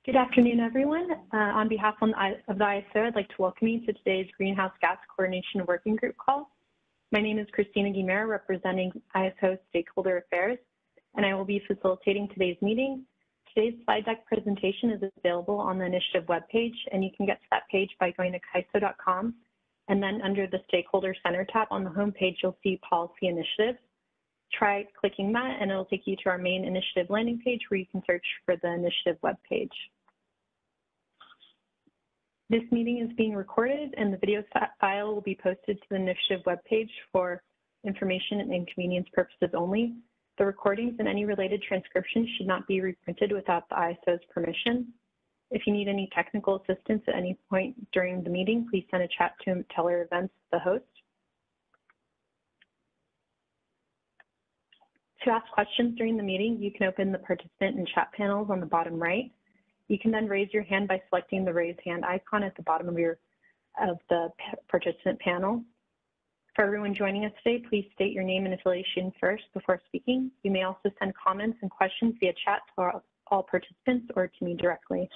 Good afternoon, everyone. On behalf of the ISO, I'd like to welcome you to today's Greenhouse Gas Coordination Working Group call. My name is Christina Guimera, representing ISO Stakeholder Affairs, and I will be facilitating today's meeting. Today's slide deck presentation is available on the initiative webpage, and you can get to that page by going to CAISO.com, and then under the Stakeholder Center tab on the home page, you'll see Policy Initiatives. Try clicking that, and it'll take you to our main initiative landing page where you can search for the initiative webpage. This meeting is being recorded, and the video file will be posted to the initiative webpage for information and convenience purposes only. The recordings and any related transcriptions should not be reprinted without the ISO's permission. If you need any technical assistance at any point during the meeting, please send a chat to Teller Events, the host. To ask questions during the meeting, you can open the participant and chat panels on the bottom right. You can then raise your hand by selecting the raise hand icon at the bottom of the participant panel. For everyone joining us today, please state your name and affiliation first before speaking. You may also send comments and questions via chat to all participants or to me directly.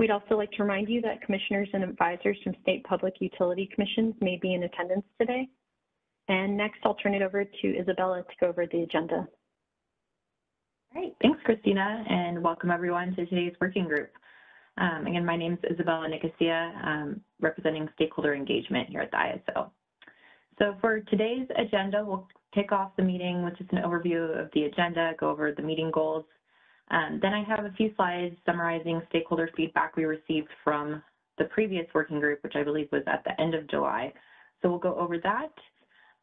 We'd also like to remind you that commissioners and advisors from state public utility commissions may be in attendance today. And next, I'll turn it over to Isabella to go over the agenda. All right, thanks, Christina, and welcome everyone to today's working group. Again, my name is Isabella Nicosia, representing stakeholder engagement here at the ISO. So for today's agenda, we'll kick off the meeting with just an overview of the agenda, go over the meeting goals. Then I have a few slides summarizing stakeholder feedback we received from the previous working group, which I believe was at the end of July. So we'll go over that.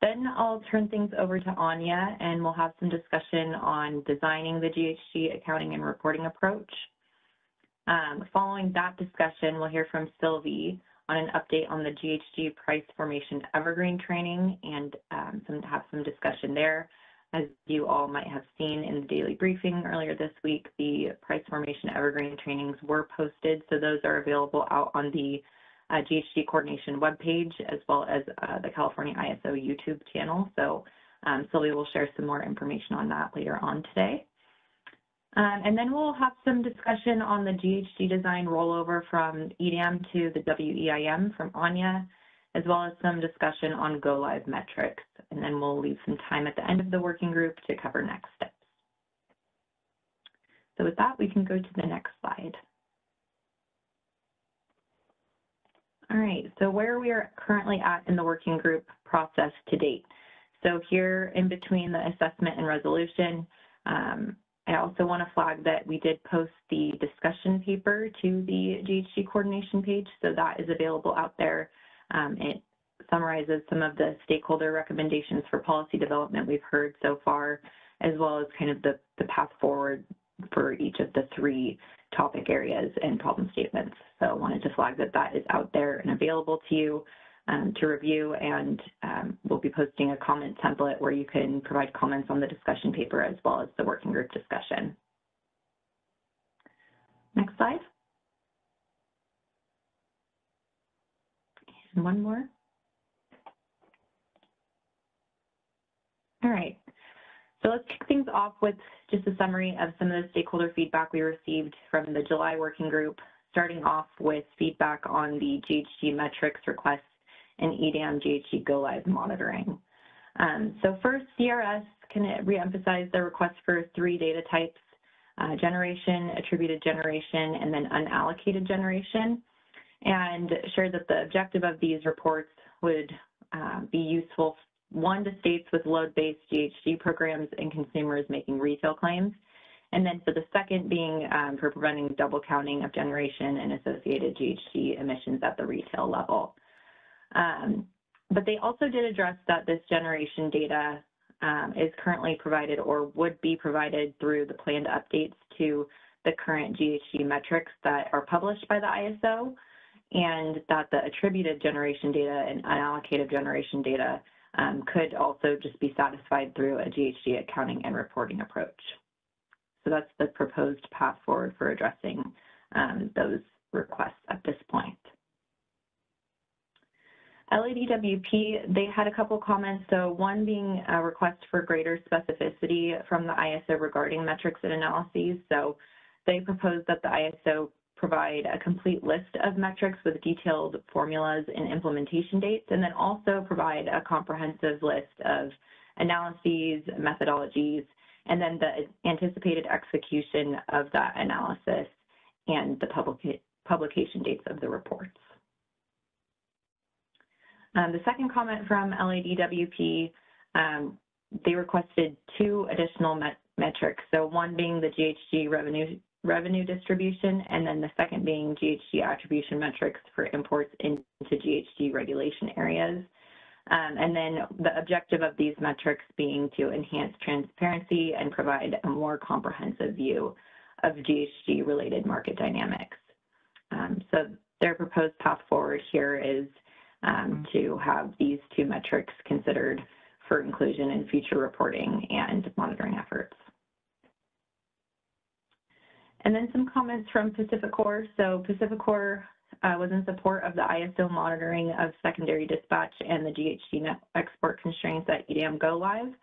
Then I'll turn things over to Anya, and we'll have some discussion on designing the GHG accounting and reporting approach. Following that discussion, we'll hear from Sylvie on an update on the GHG price formation evergreen training and have some discussion there. As you all might have seen in the daily briefing earlier this week, the price formation evergreen trainings were posted, so those are available out on the GHG coordination webpage, as well as the California ISO YouTube channel. So Sylvia will share some more information on that later on today. And then we'll have some discussion on the GHG design rollover from EDAM to the WEIM from Anya, as well as some discussion on Go Live metrics. And then we'll leave some time at the end of the working group to cover next steps. So with that, we can go to the next slide. All right, so where we are currently at in the working group process to date. So here in between the assessment and resolution, I also want to flag that we did post the discussion paper to the GHG coordination page, so that is available out there. It summarizes some of the stakeholder recommendations for policy development we've heard so far, as well as kind of the path forward for each of the three topic areas and problem statements. So I wanted to flag that that is out there and available to you to review, and we'll be posting a comment template where you can provide comments on the discussion paper as well as the working group discussion. Next slide. And one more. All right. So let's kick things off with just a summary of some of the stakeholder feedback we received from the July working group, starting off with feedback on the GHG metrics requests and EDAM GHG Go Live monitoring. So first, CRS can reemphasize the request for 3 data types, generation, attributed generation, and then unallocated generation, and shared that the objective of these reports would be useful, one, to states with load-based GHG programs and consumers making retail claims, and then for the second being for preventing double counting of generation and associated GHG emissions at the retail level. But they also did address that this generation data is currently provided or would be provided through the planned updates to the current GHG metrics that are published by the ISO, and that the attributed generation data and unallocated generation data could also just be satisfied through a GHG accounting and reporting approach. So that's the proposed path forward for addressing those requests at this point. LADWP, they had a couple comments. So one being a request for greater specificity from the ISO regarding metrics and analyses. So They propose that the ISO provide a complete list of metrics with detailed formulas and implementation dates, and then also provide a comprehensive list of analyses, methodologies, and then the anticipated execution of that analysis and the publication dates of the reports. The second comment from LADWP, they requested 2 additional metrics. So one being the GHG revenue distribution, and then the second being GHG attribution metrics for imports into GHG regulation areas. And then the objective of these metrics being to enhance transparency and provide a more comprehensive view of GHG-related market dynamics. So their proposed path forward here is to have these 2 metrics considered for inclusion in future reporting and monitoring efforts. And then some comments from PacifiCorp. So PacifiCorp was in support of the ISO monitoring of secondary dispatch and the GHG net export constraints at EDAM Go Live,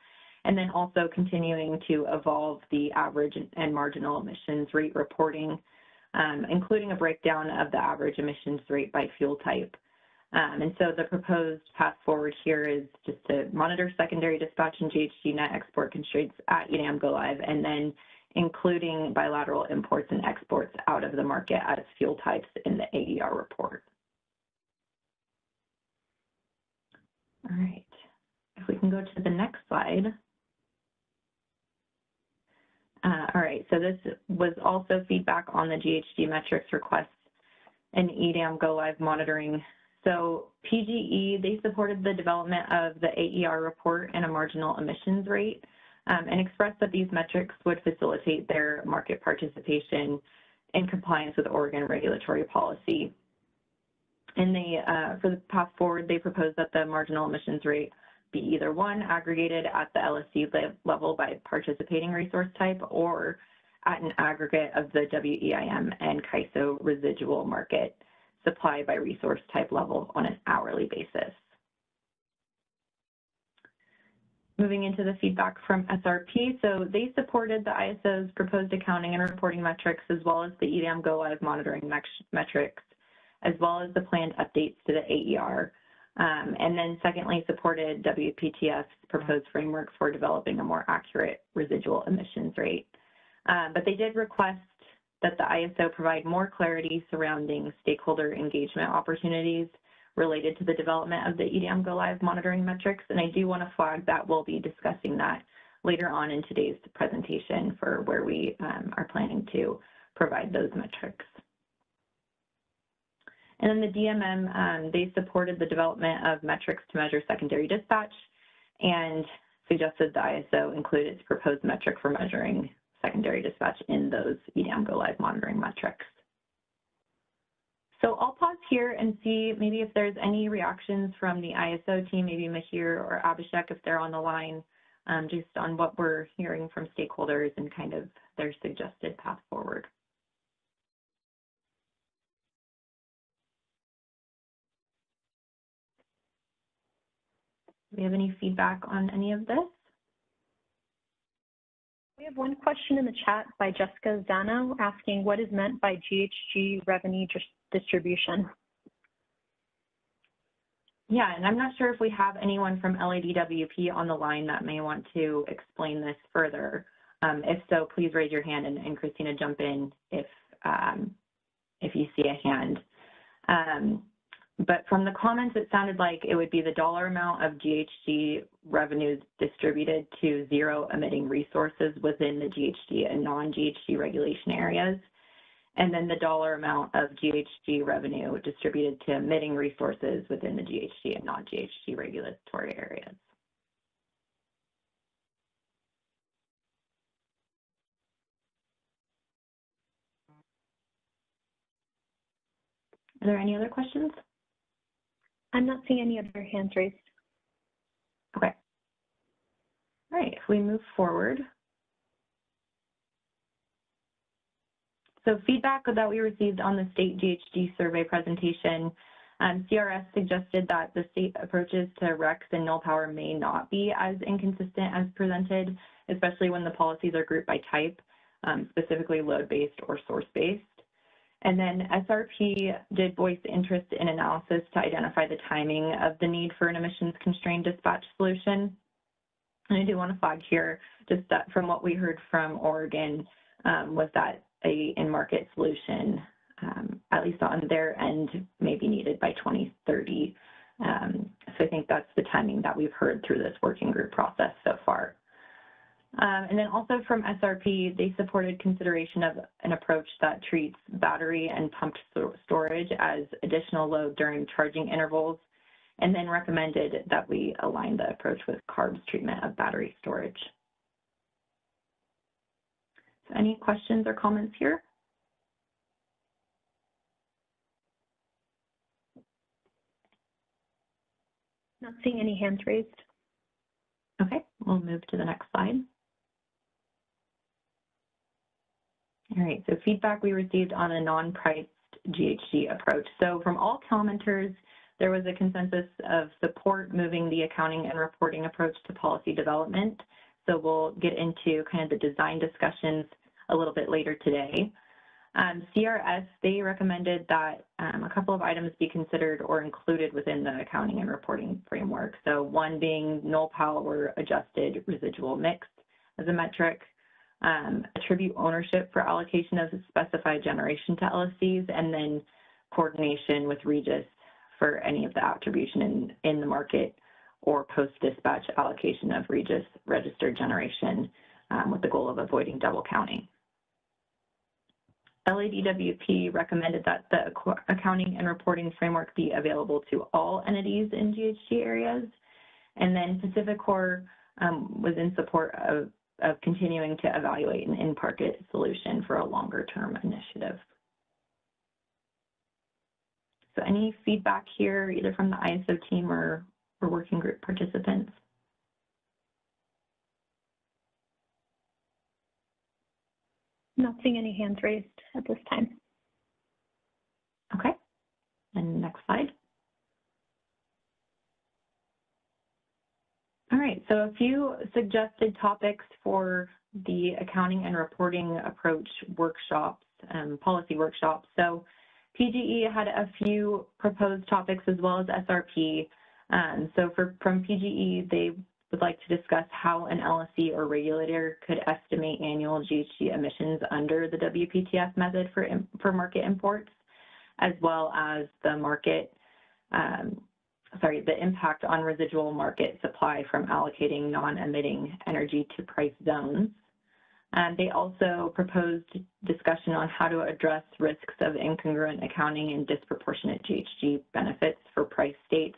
and then also continuing to evolve the average and marginal emissions rate reporting, including a breakdown of the average emissions rate by fuel type. And so the proposed path forward here is just to monitor secondary dispatch and GHG net export constraints at EDAM Go Live, and then including bilateral imports and exports out of the market as fuel types in the AER report. All right, if we can go to the next slide. All right, so this was also feedback on the GHG metrics requests and EDAM Go Live monitoring. So PGE, they supported the development of the AER report and a marginal emissions rate, and expressed that these metrics would facilitate their market participation in compliance with Oregon regulatory policy. And they, for the path forward, they proposed that the marginal emissions rate be either one, aggregated at the LSC level by participating resource type, or at an aggregate of the WEIM and CAISO residual market supply by resource type level on an hourly basis. Moving into the feedback from SRP, so they supported the ISO's proposed accounting and reporting metrics, as well as the EDAM Go Live monitoring metrics, as well as the planned updates to the AER. And then secondly, supported WPTF's proposed framework for developing a more accurate residual emissions rate. But they did request that the ISO provide more clarity surrounding stakeholder engagement opportunities related to the development of the EDAM Go Live monitoring metrics. And I do want to flag that we'll be discussing that later on in today's presentation for where we are planning to provide those metrics. And then the DMM, they supported the development of metrics to measure secondary dispatch and suggested the ISO include its proposed metric for measuring secondary dispatch in those EDAM Go Live monitoring metrics. So I'll pause here and see maybe if there's any reactions from the ISO team, maybe Mahir or Abhishek if they're on the line, just on what we're hearing from stakeholders and kind of their suggested path forward. Do we have any feedback on any of this? We have one question in the chat by Jessica Zano asking what is meant by GHG revenue distribution. Yeah, and I'm not sure if we have anyone from LADWP on the line that may want to explain this further. If so, please raise your hand and Christina jump in if you see a hand. But from the comments, it sounded like it would be the dollar amount of GHG revenues distributed to zero emitting resources within the GHG and non-GHG regulation areas, and then the dollar amount of GHG revenue distributed to emitting resources within the GHG and non-GHG regulatory areas. Are there any other questions? I'm not seeing any other hands raised. Okay. All right, if we move forward. So feedback that we received on the state GHG survey presentation, CRS suggested that the state approaches to RECs and null power may not be as inconsistent as presented, especially when the policies are grouped by type. specifically load-based or source-based. And then SRP did voice interest in analysis to identify the timing of the need for an emissions-constrained dispatch solution. And I do want to flag here just that from what we heard from Oregon was that a in-market solution, at least on their end, may be needed by 2030. So I think that's the timing that we've heard through this working group process so far. And then also from SRP, they supported consideration of an approach that treats battery and pumped storage as additional load during charging intervals, and then recommended that we align the approach with CARB's treatment of battery storage. So any questions or comments here? Not seeing any hands raised. Okay, we'll move to the next slide. All right, so feedback we received on a non-priced GHG approach. So from all commenters, there was a consensus of support moving the accounting and reporting approach to policy development. So we'll get into kind of the design discussions a little bit later today. CRS, they recommended that a couple of items be considered or included within the accounting and reporting framework. So one being null power adjusted residual mix as a metric, attribute ownership for allocation of specified generation to LSCs, and then coordination with Regis for any of the attribution in the market or post-dispatch allocation of Regis registered generation with the goal of avoiding double counting. LADWP recommended that the accounting and reporting framework be available to all entities in GHG areas. And then PacifiCorp was in support of continuing to evaluate an in-market solution for a longer-term initiative. So any feedback here, either from the ISO team or working group participants? Not seeing any hands raised at this time. Okay, and next slide. All right, so a few suggested topics for the accounting and reporting approach workshops, policy workshops. So PGE had a few proposed topics as well as SRP. So from PGE, they would like to discuss how an LSC or regulator could estimate annual GHG emissions under the WPTF method for market imports, as well as the impact on residual market supply from allocating non-emitting energy to price zones. They also proposed discussion on how to address risks of incongruent accounting and disproportionate GHG benefits for price states,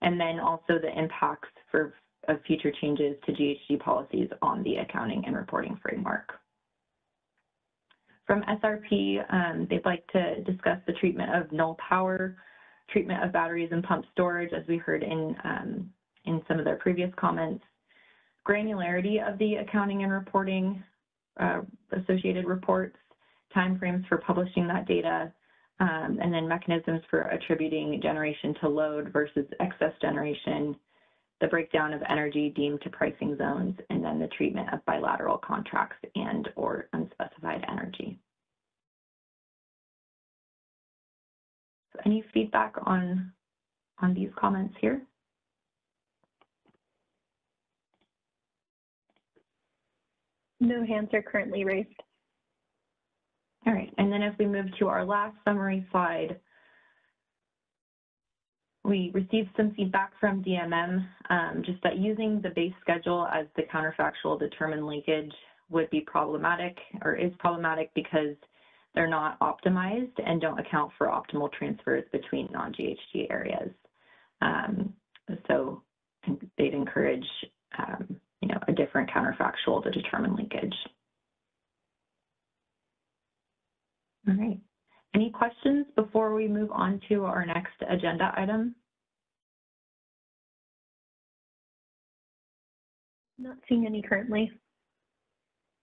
and then also the impacts of future changes to GHG policies on the accounting and reporting framework. From SRP, they'd like to discuss the treatment of null power, treatment of batteries and pump storage, as we heard in some of their previous comments, granularity of the accounting and reporting associated reports, timeframes for publishing that data, and then mechanisms for attributing generation to load versus excess generation, the breakdown of energy deemed to pricing zones, and then the treatment of bilateral contracts and or unspecified energy. So any feedback on these comments here? No hands are currently raised. All right, and then if we move to our last summary slide, we received some feedback from DMM, just that using the base schedule as the counterfactual determined linkage would be problematic, or is problematic, because they're not optimized and don't account for optimal transfers between non-GHG areas. So they'd encourage, a different counterfactual to determine linkage. All right. Any questions before we move on to our next agenda item? Not seeing any currently.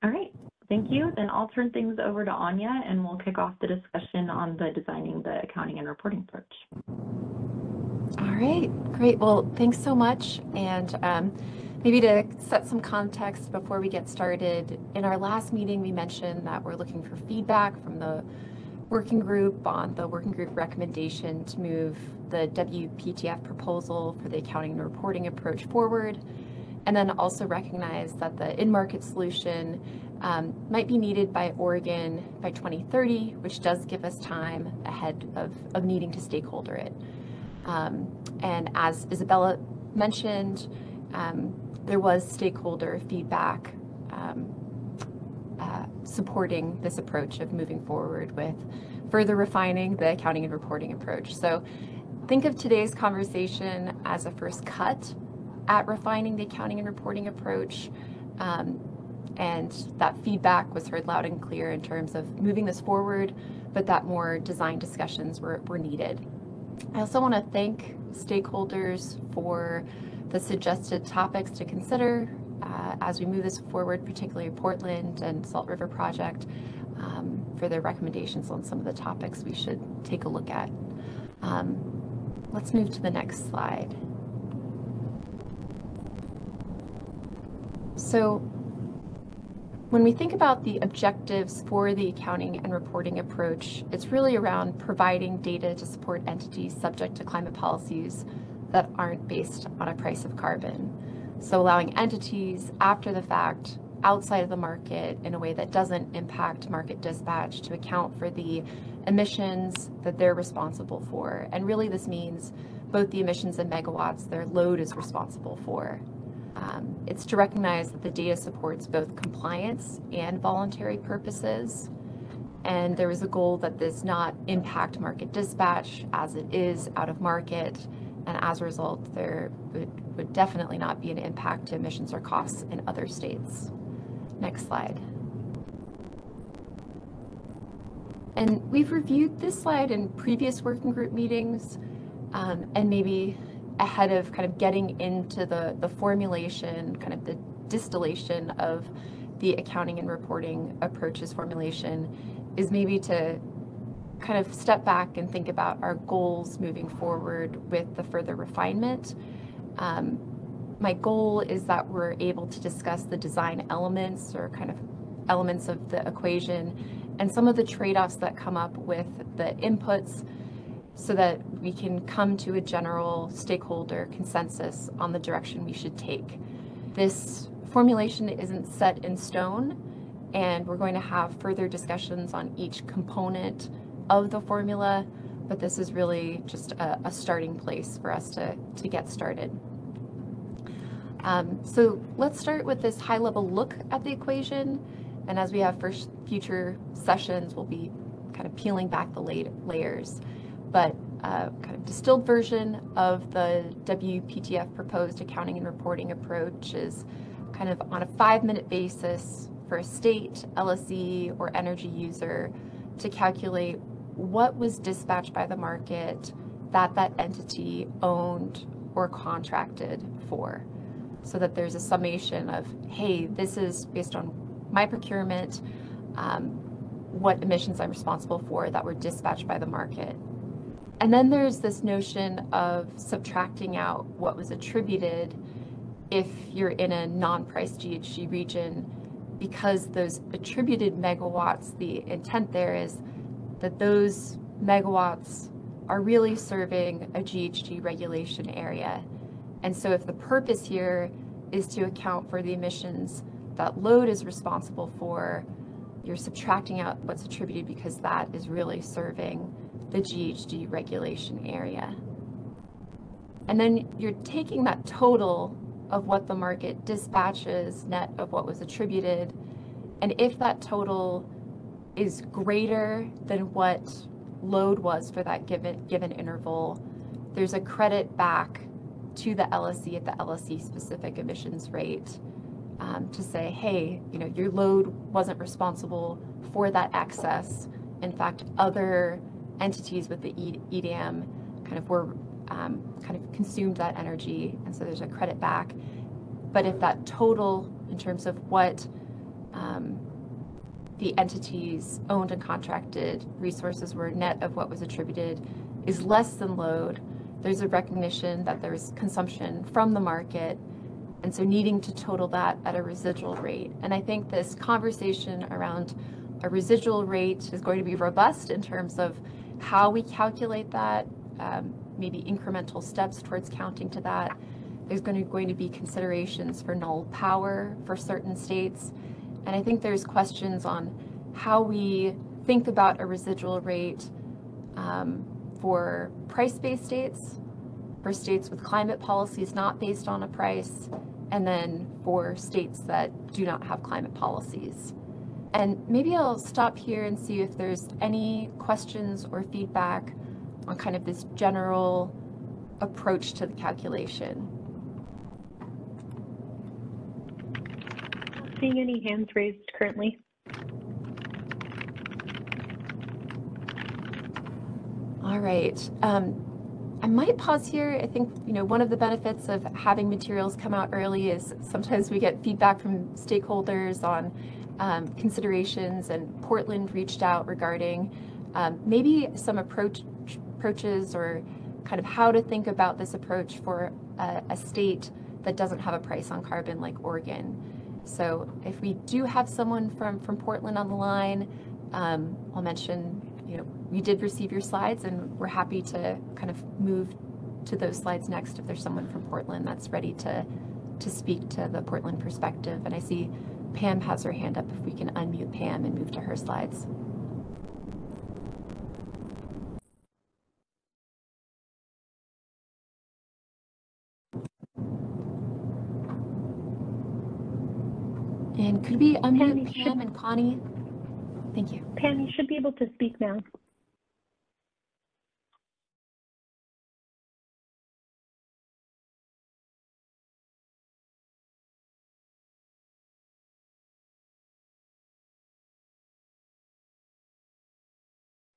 All right, thank you. Then I'll turn things over to Anya and we'll kick off the discussion on the designing the accounting and reporting approach. All right, great. Well, thanks so much. And Maybe to set some context before we get started, in our last meeting we mentioned that we're looking for feedback from the working group on the working group recommendation to move the WPTF proposal for the accounting and reporting approach forward, and then also recognize that the in-market solution might be needed by Oregon by 2030, which does give us time ahead of needing to stakeholder it. And as Isabella mentioned, there was stakeholder feedback supporting this approach of moving forward with further refining the accounting and reporting approach. So think of today's conversation as a first cut at refining the accounting and reporting approach. And that feedback was heard loud and clear in terms of moving this forward, but that more design discussions were needed. I also want to thank stakeholders for the suggested topics to consider as we move this forward, particularly Portland and Salt River Project, for their recommendations on some of the topics we should take a look at. Let's move to the next slide. So when we think about the objectives for the accounting and reporting approach, it's really around providing data to support entities subject to climate policies that aren't based on a price of carbon. So allowing entities after the fact, outside of the market, in a way that doesn't impact market dispatch, to account for the emissions that they're responsible for. And really this means both the emissions in megawatts their load is responsible for. It's to recognize that the data supports both compliance and voluntary purposes. And there was a goal that this not impact market dispatch as it is out of market. And as a result, there would definitely not be an impact to emissions or costs in other states. Next slide. And we've reviewed this slide in previous working group meetings, and maybe ahead of kind of getting into the formulation, kind of the distillation of the accounting and reporting approaches formulation, is maybe to kind of step back and think about our goals moving forward with the further refinement. My goal is that we're able to discuss the design elements or kind of elements of the equation and some of the trade-offs that come up with the inputs so that we can come to a general stakeholder consensus on the direction we should take. This formulation isn't set in stone, and we're going to have further discussions on each component of the formula, but this is really just a starting place for us to get started. So let's start with this high-level look at the equation, and as we have future sessions, we'll be kind of peeling back the layers. But kind of distilled version of the WPTF proposed accounting and reporting approach is kind of on a 5-minute basis for a state, LSE, or energy user to calculate what was dispatched by the market that entity owned or contracted for, so that there's a summation of, hey, this is based on my procurement, what emissions I'm responsible for that were dispatched by the market. And then there's this notion of subtracting out what was attributed if you're in a non-price GHG region, because those attributed megawatts, the intent there is that those megawatts are really serving a GHG regulation area. And so if the purpose here is to account for the emissions that load is responsible for, you're subtracting out what's attributed because that is really serving the GHG regulation area. And then you're taking that total of what the market dispatches net of what was attributed, and if that total is greater than what load was for that given interval, there's a credit back to the LSE at the LSE specific emissions rate to say, hey, your load wasn't responsible for that excess. In fact, other entities with the EDAM kind of consumed that energy, and so there's a credit back. But if that total in terms of what the entities owned and contracted resources were net of what was attributed is less than load, there's a recognition that there's consumption from the market, and so needing to total that at a residual rate. And I think this conversation around a residual rate is going to be robust in terms of how we calculate that, maybe incremental steps towards counting to that. There's going to be considerations for null power for certain states. And I think there's questions on how we think about a residual rate for price-based states, for states with climate policies not based on a price, and then for states that do not have climate policies. And maybe I'll stop here and see if there's any questions or feedback on kind of this general approach to the calculation. Not seeing any hands raised currently. All right. I might pause here. I think, one of the benefits of having materials come out early is sometimes we get feedback from stakeholders on considerations, and Portland reached out regarding maybe some approaches or kind of how to think about this approach for a state that doesn't have a price on carbon like Oregon. So if we do have someone from Portland on the line, I'll mention, we did receive your slides, and we're happy to kind of move to those slides next if there's someone from Portland that's ready to speak to the Portland perspective. And I see Pam has her hand up, if we can unmute Pam and move to her slides. And could we unmute Pam and Connie? Thank you. Pam, you should be able to speak now.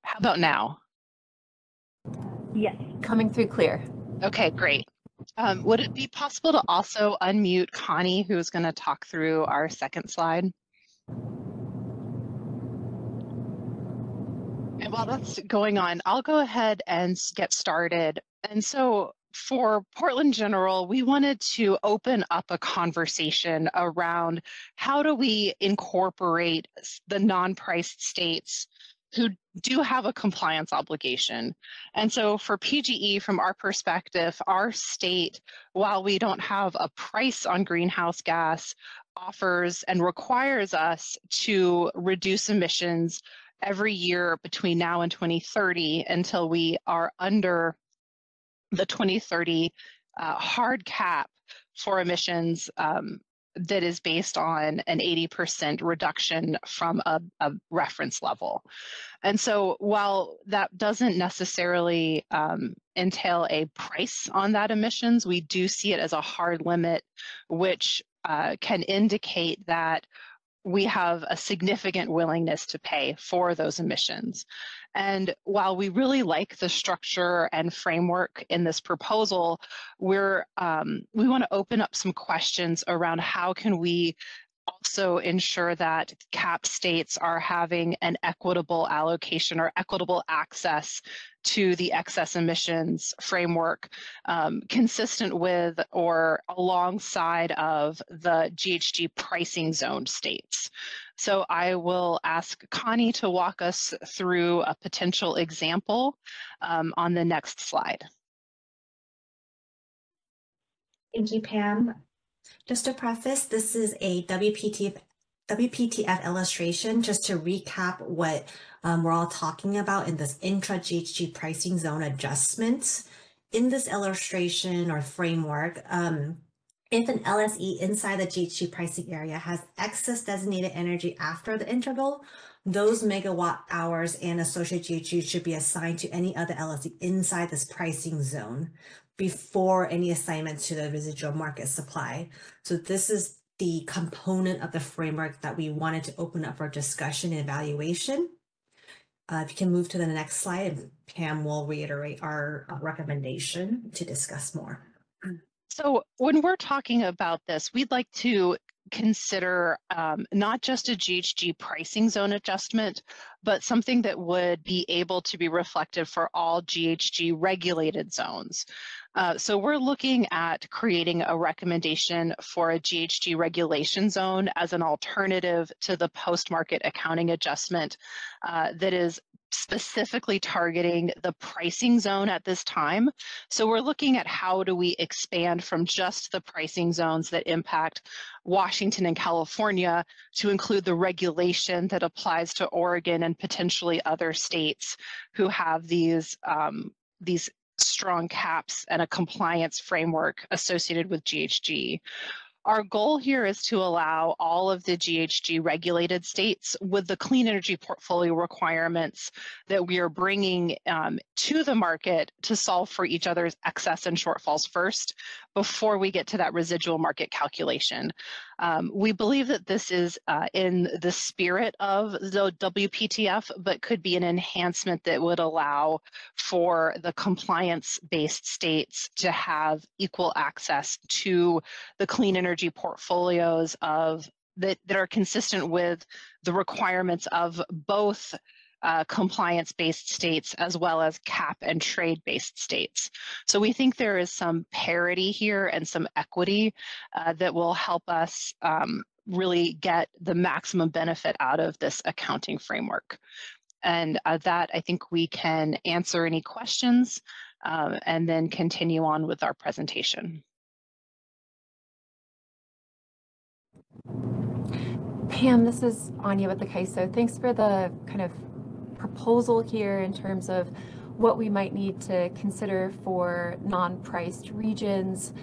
How about now? Yes. Coming through clear. Okay, great. Would it be possible to also unmute Connie, who is going to talk through our second slide? And while that's going on, I'll go ahead and get started. And so for Portland General, we wanted to open up a conversation around how do we incorporate the non-priced states who do have a compliance obligation. And so for PGE, from our perspective, our state, while we don't have a price on greenhouse gas, offers and requires us to reduce emissions every year between now and 2030 until we are under the 2030 hard cap for emissions that is based on an 80% reduction from a reference level. And so while that doesn't necessarily entail a price on that emissions, we do see it as a hard limit, which can indicate that we have a significant willingness to pay for those emissions. And while we really like the structure and framework in this proposal, we want to open up some questions around how can we also ensure that CAP states are having an equitable allocation or equitable access to the excess emissions framework consistent with or alongside of the GHG pricing zone states. So I will ask Connie to walk us through a potential example on the next slide. Thank you, Pam. Just to preface, this is a WPTF illustration, just to recap what we're all talking about in this intra-GHG pricing zone adjustments. In this illustration or framework, if an LSE inside the GHG pricing area has excess designated energy after the interval, those megawatt hours and associated GHG should be assigned to any other LSE inside this pricing zone before any assignment to the residual market supply. So this is the component of the framework that we wanted to open up for discussion and evaluation. If you can move to the next slide, Pam will reiterate our recommendation to discuss more. So when we're talking about this, we'd like to consider not just a GHG pricing zone adjustment, but something that would be able to be reflective for all GHG regulated zones. So we're looking at creating a recommendation for a GHG regulation zone as an alternative to the post-market accounting adjustment that is specifically targeting the pricing zone at this time. So we're looking at how do we expand from just the pricing zones that impact Washington and California to include the regulation that applies to Oregon and potentially other states who have these strong caps and a compliance framework associated with GHG. Our goal here is to allow all of the GHG regulated states with the clean energy portfolio requirements that we are bringing to the market to solve for each other's excess and shortfalls first before we get to that residual market calculation. We believe that this is in the spirit of the WPTF, but could be an enhancement that would allow for the compliance-based states to have equal access to the clean energy portfolios that are consistent with the requirements of both compliance-based states as well as cap and trade-based states. So we think there is some parity here and some equity that will help us really get the maximum benefit out of this accounting framework. And that I think we can answer any questions and then continue on with our presentation. Pam, this is Anya with the CAISO. Thanks for the kind of proposal here in terms of what we might need to consider for non-priced regions.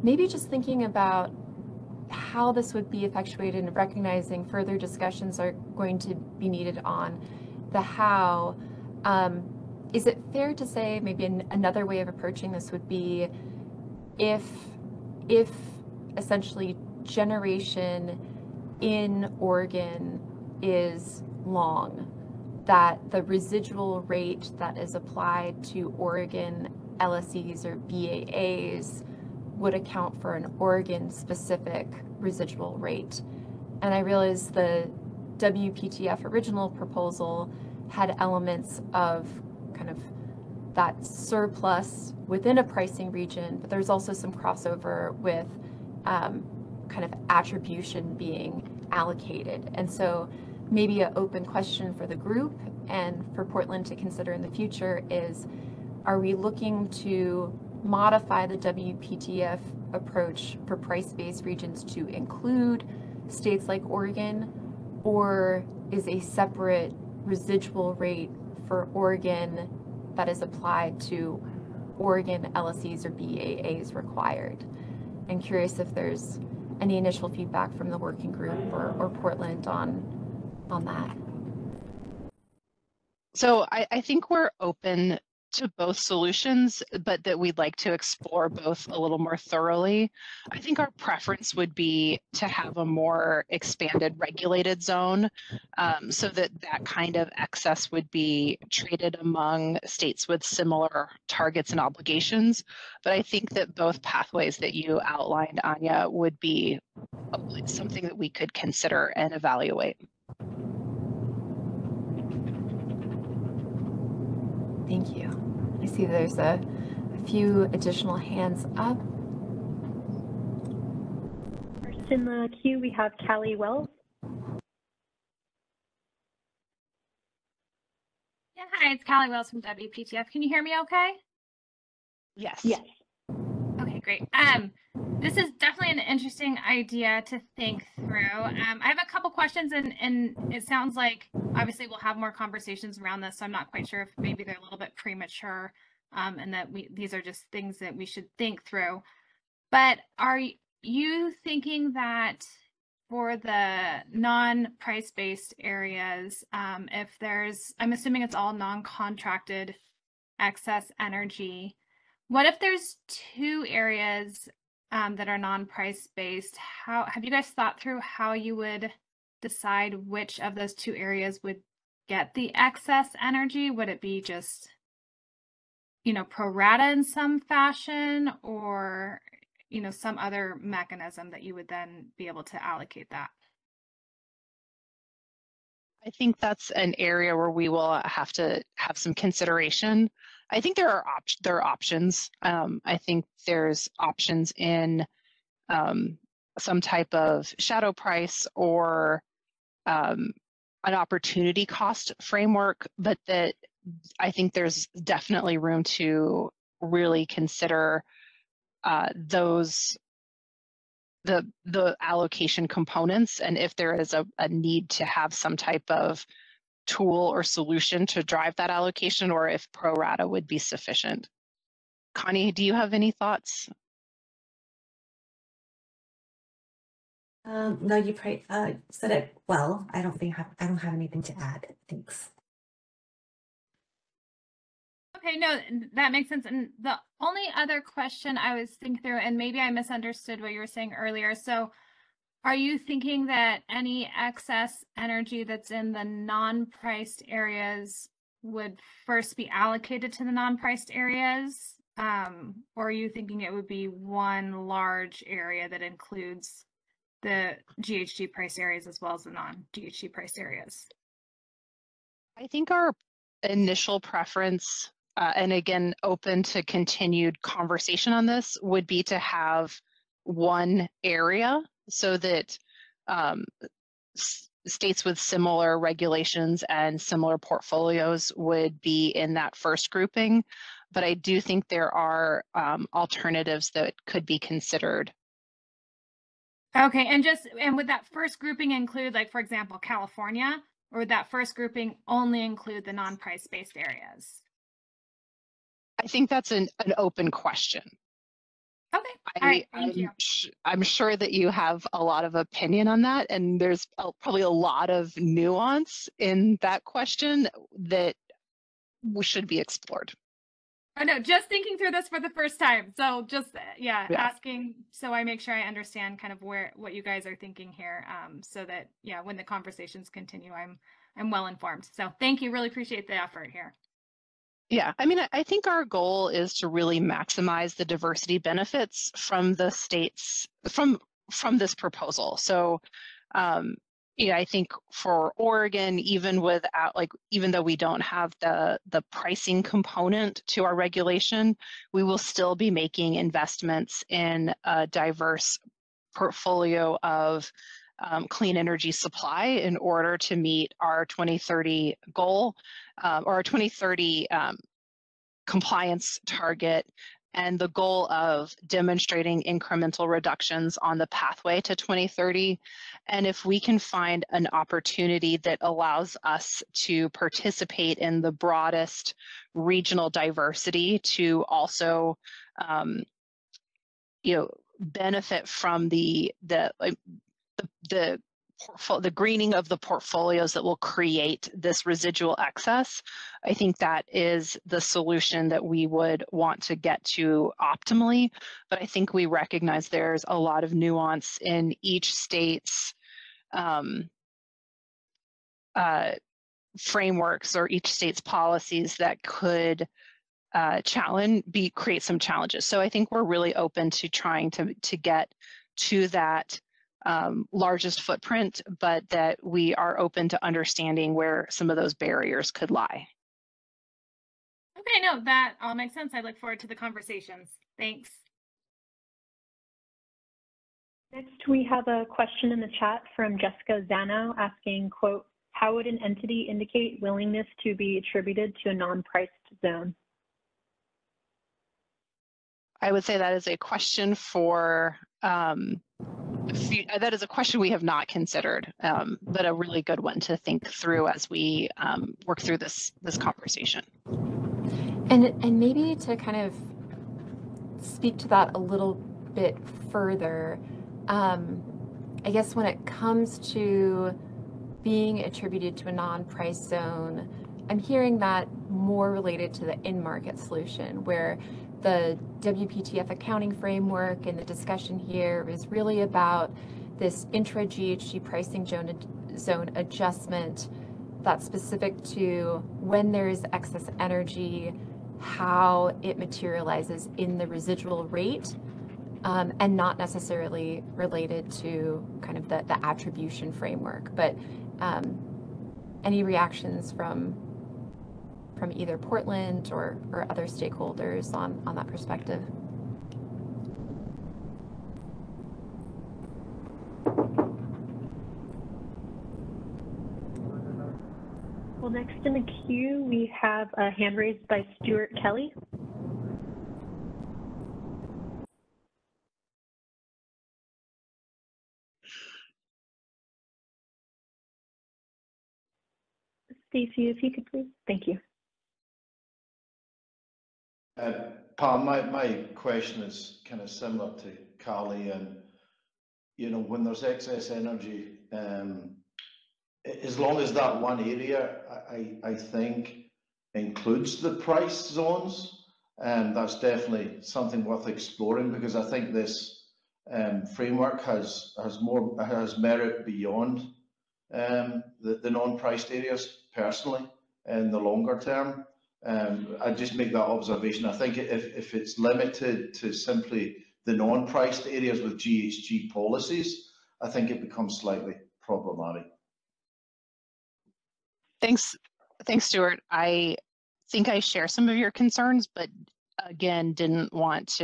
Maybe just thinking about how this would be effectuated and recognizing further discussions are going to be needed on the how. Is it fair to say maybe another way of approaching this would be if essentially generation in Oregon is long, that the residual rate that is applied to Oregon LSEs or BAAs would account for an Oregon specific residual rate. And I realize the WPTF original proposal had elements of kind of that surplus within a pricing region, but there's also some crossover with kind of attribution being allocated. And so maybe an open question for the group and for Portland to consider in the future is, are we looking to modify the WPTF approach for price-based regions to include states like Oregon, or is a separate residual rate for Oregon that is applied to Oregon LSEs or BAAs required? I'm curious if there's any initial feedback from the working group or Portland on that. So I think we're open to both solutions, but that we'd like to explore both a little more thoroughly. I think our preference would be to have a more expanded regulated zone so that that kind of excess would be traded among states with similar targets and obligations. But I think that both pathways that you outlined, Anya, would be something that we could consider and evaluate. Thank you. I see there's a few additional hands up. First in the queue, we have Callie Wells. Yeah, hi, it's Callie Wells from WPTF. Can you hear me okay? Yes. Yes. Okay, great. This is definitely an interesting idea to think through. I have a couple questions, and it sounds like obviously we'll have more conversations around this, so I'm not quite sure if maybe they're a little bit premature, and that these are just things that we should think through. But are you thinking that for the non-price-based areas, if there's, I'm assuming it's all non-contracted excess energy, what if there's two areas that are non-price based? How have you guys thought through how you would decide which of those two areas would get the excess energy? Would it be just, pro rata in some fashion, or, some other mechanism that you would then be able to allocate that? I think that's an area where we will have to have some consideration. I think there are options. I think there's options in some type of shadow price or an opportunity cost framework, but that I think there's definitely room to really consider the allocation components, and if there is a need to have some type of tool or solution to drive that allocation, or if pro rata would be sufficient. Connie, do you have any thoughts? No, you said it well. I don't have anything to add. Thanks. Okay, no, that makes sense. And the only other question I was thinking through, and maybe I misunderstood what you were saying earlier. So are you thinking that any excess energy that's in the non-priced areas would first be allocated to the non-priced areas? Or are you thinking it would be one large area that includes the GHG price areas as well as the non-GHG price areas? I think our initial preference, and again, open to continued conversation on this, would be to have one area so that states with similar regulations and similar portfolios would be in that first grouping. But I do think there are alternatives that could be considered. Okay, and would that first grouping include, like, for example, California, or would that first grouping only include the non-price based areas? I think that's an open question. Okay, all right, thank you. I'm sure that you have a lot of opinion on that, and there's probably a lot of nuance in that question that should be explored. I know, just thinking through this for the first time. So just, yeah, asking so I make sure I understand kind of what you guys are thinking here, so that, yeah, when the conversations continue, I'm well informed. So thank you, really appreciate the effort here. Yeah, I mean, I think our goal is to really maximize the diversity benefits from the states, from this proposal. So, yeah, I think for Oregon, even though we don't have the pricing component to our regulation, we will still be making investments in a diverse portfolio of clean energy supply in order to meet our 2030 goal, or our 2030 compliance target, and the goal of demonstrating incremental reductions on the pathway to 2030. And if we can find an opportunity that allows us to participate in the broadest regional diversity to also, benefit from the greening of the portfolios that will create this residual excess, I think that is the solution that we would want to get to optimally. But I think we recognize there's a lot of nuance in each state's frameworks or each state's policies that could create some challenges. So I think we're really open to trying to get to that largest footprint, but that we are open to understanding where some of those barriers could lie. Okay, no, that all makes sense. I look forward to the conversations. Thanks. Next, we have a question in the chat from Jessica Zano asking, quote, how would an entity indicate willingness to be attributed to a non-priced zone? I would say that is a question for that is a question we have not considered, but a really good one to think through as we work through this conversation. And maybe to kind of speak to that a little bit further, I guess when it comes to being attributed to a non-price zone, I'm hearing that more related to the in-market solution, where the WPTF accounting framework and the discussion here is really about this intra-GHG pricing zone adjustment that's specific to when there's excess energy, how it materializes in the residual rate, and not necessarily related to kind of the attribution framework. But any reactions from either Portland or other stakeholders on that perspective. Well, next in the queue, we have a hand raised by Stuart Kelly. Stacy, if you could please. Thank you. Pam, my question is kind of similar to Carly, and when there's excess energy, as long as that one area, I think, includes the price zones, that's definitely something worth exploring, because I think this framework has merit beyond the non-priced areas, personally, in the longer term. I just make that observation. I think if it's limited to simply the non-priced areas with GHG policies, I think it becomes slightly problematic. Thanks, Stuart. I think I share some of your concerns, but again, didn't want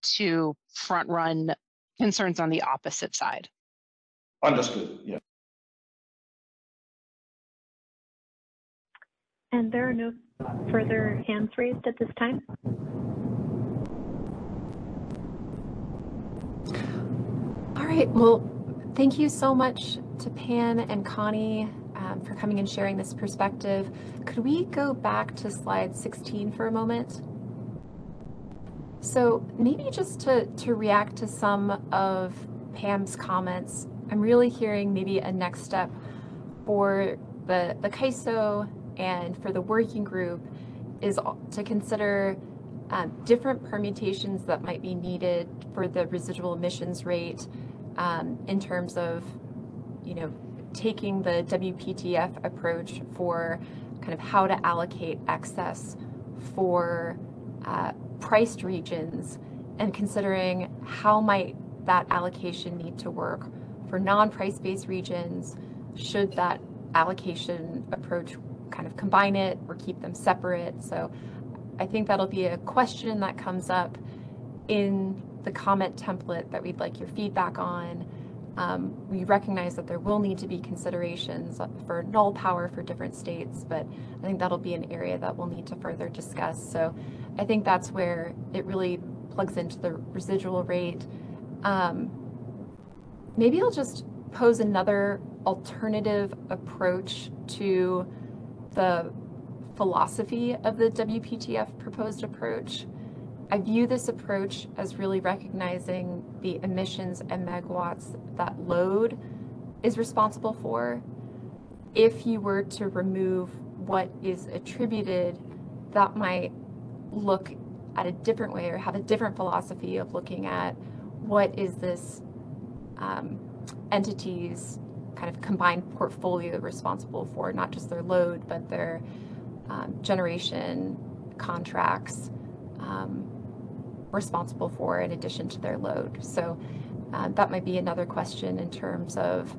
to front run concerns on the opposite side. Understood. Yeah. And there are no further hands raised at this time. All right, well, thank you so much to Pam and Connie for coming and sharing this perspective. Could we go back to slide 16 for a moment? So maybe just to react to some of Pam's comments, I'm really hearing maybe a next step for the CAISO and for the working group is to consider different permutations that might be needed for the residual emissions rate in terms of, taking the WPTF approach for kind of how to allocate excess for priced regions, and considering how might that allocation need to work for non-price-based regions. Should that allocation approach kind of combine it or keep them separate? So I think that'll be a question that comes up in the comment template that we'd like your feedback on. We recognize that there will need to be considerations for null power for different states, but I think that'll be an area that we'll need to further discuss. So I think that's where it really plugs into the residual rate. Maybe I'll just pose another alternative approach to the philosophy of the WPTF proposed approach. I view this approach as really recognizing the emissions and megawatts that load is responsible for. If you were to remove what is attributed, that might look at a different way or have a different philosophy of looking at what is this entity's kind of combined portfolio responsible for, not just their load, but their generation contracts responsible for in addition to their load. So that might be another question in terms of,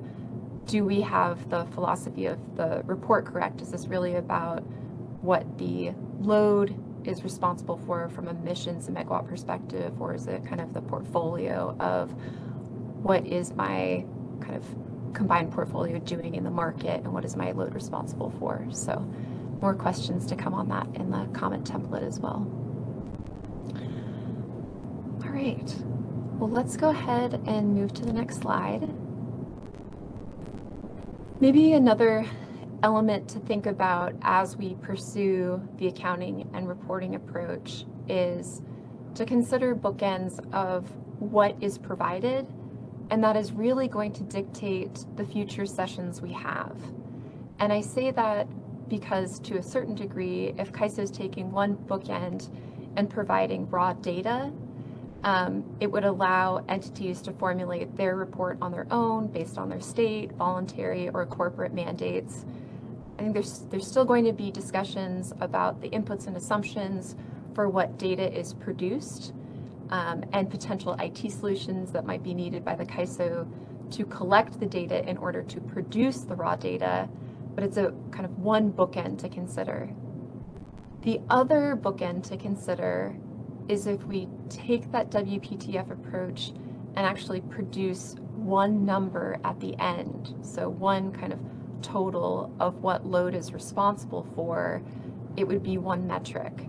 do we have the philosophy of the report correct? Is this really about what the load is responsible for from emissions and megawatt perspective, or is it kind of the portfolio of what is my kind of combined portfolio doing in the market and what is my load responsible for? So more questions to come on that in the comment template as well. All right, well, let's go ahead and move to the next slide. Maybe another element to think about as we pursue the accounting and reporting approach is to consider bookends of what is provided, and that is really going to dictate the future sessions we have. And I say that because to a certain degree, if CAISO is taking one bookend and providing raw data, it would allow entities to formulate their report on their own based on their state, voluntary, or corporate mandates. I think there's still going to be discussions about the inputs and assumptions for what data is produced, and potential IT solutions that might be needed by the CAISO to collect the data in order to produce the raw data. but it's a kind of one bookend to consider. The other bookend to consider is if we take that WPTF approach and actually produce one number at the end, so one kind of total of what load is responsible for, it would be one metric.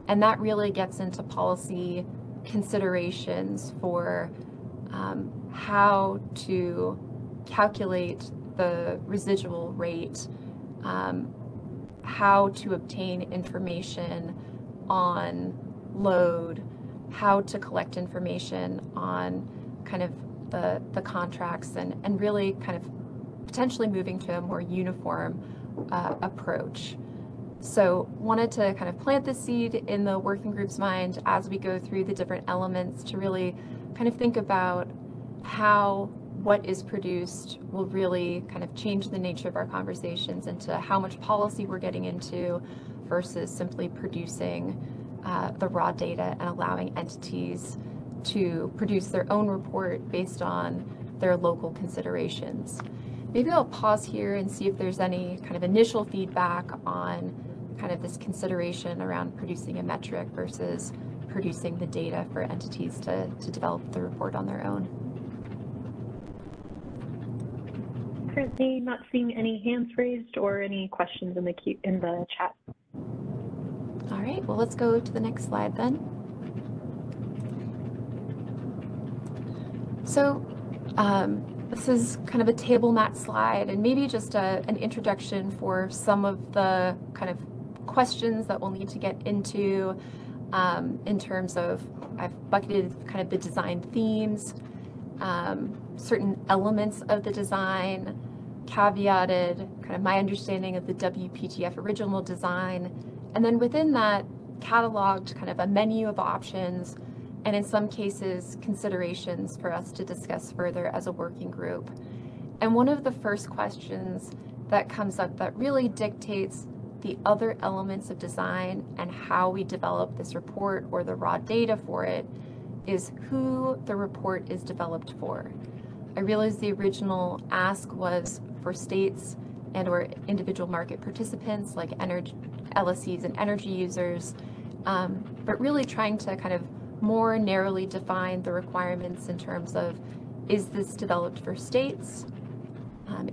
And that really gets into policy considerations for how to calculate the residual rate, how to obtain information on load, how to collect information on kind of the contracts, and really kind of potentially moving to a more uniform approach. So wanted to kind of plant the seed in the working group's mind as we go through the different elements to really kind of think about how what is produced will really kind of change the nature of our conversations into how much policy we're getting into versus simply producing the raw data and allowing entities to produce their own report based on their local considerations. Maybe I'll pause here and see if there's any kind of initial feedback on kind of this consideration around producing a metric versus producing the data for entities to develop the report on their own. Currently not seeing any hands raised or any questions in the chat. All right, well, let's go to the next slide then. So this is kind of a table mat slide and maybe just an introduction for some of the kind of questions that we'll need to get into in terms of, I've bucketed kind of the design themes, certain elements of the design, caveated kind of my understanding of the WPTF original design, and then within that cataloged kind of a menu of options, and in some cases considerations for us to discuss further as a working group. And one of the first questions that comes up that really dictates the other elements of design and how we develop this report or the raw data for it is who the report is developed for. I realize the original ask was for states and or individual market participants like energy, LSCs and energy users, but really trying to kind of more narrowly define the requirements in terms of, is this developed for states?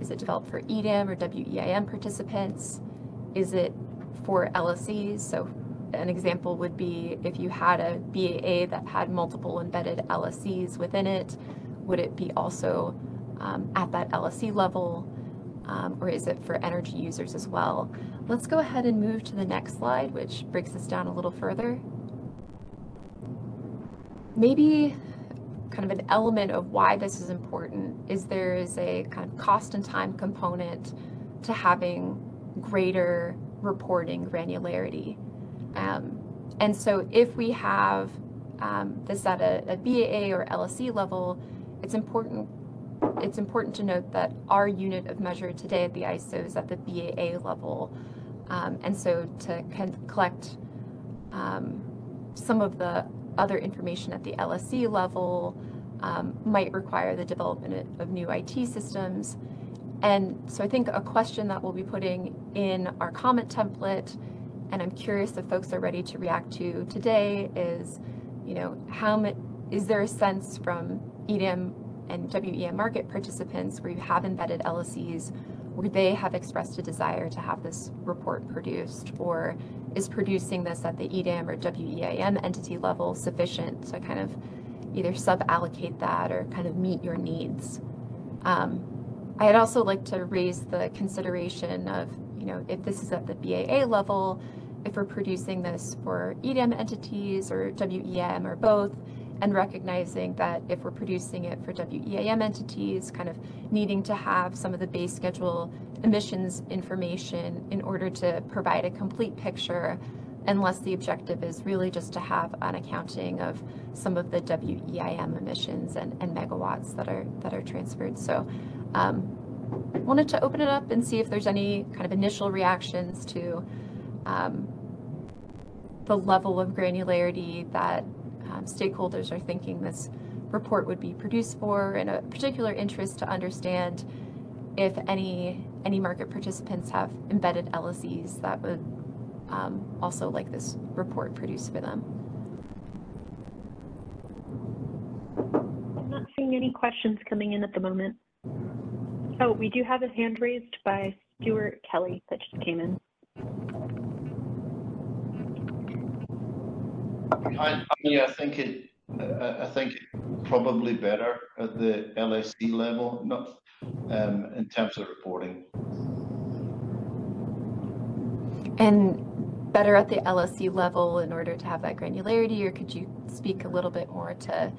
Is it developed for EDIM or WEIM participants? Is it for LSCs? So an example would be if you had a BAA that had multiple embedded LSCs within it, would it be also at that LSC level? Or is it for energy users as well? Let's go ahead and move to the next slide, which breaks this down a little further. Maybe kind of an element of why this is important is there is a kind of cost and time component to having greater reporting granularity. And so if we have this at a BAA or LSC level, it's important to note that our unit of measure today at the ISO is at the BAA level. And so to collect some of the other information at the LSC level might require the development of new IT systems. And so I think a question that we'll be putting in our comment template, and I'm curious if folks are ready to react to today, is, you know, is there a sense from EDIM and WEM market participants where you have embedded LSCs where they have expressed a desire to have this report produced, or is producing this at the EDIM or WEIM entity level sufficient to kind of either sub-allocate that or kind of meet your needs? I'd also like to raise the consideration of, you know, if this is at the BAA level, if we're producing this for EDIM entities or WEM or both, and recognizing that if we're producing it for WEIM entities, kind of needing to have some of the base schedule emissions information in order to provide a complete picture, unless the objective is really just to have an accounting of some of the WEIM emissions and megawatts that are transferred. So wanted to open it up and see if there's any kind of initial reactions to the level of granularity that stakeholders are thinking this report would be produced for, and a particular interest to understand if any any market participants have embedded LSEs that would also like this report produced for them. I'm not seeing any questions coming in at the moment. Oh, we do have a hand raised by Stuart Kelly that just came in. I think it probably better at the LSE level, not in terms of reporting. And better at the LSE level in order to have that granularity, or could you speak a little bit more to that?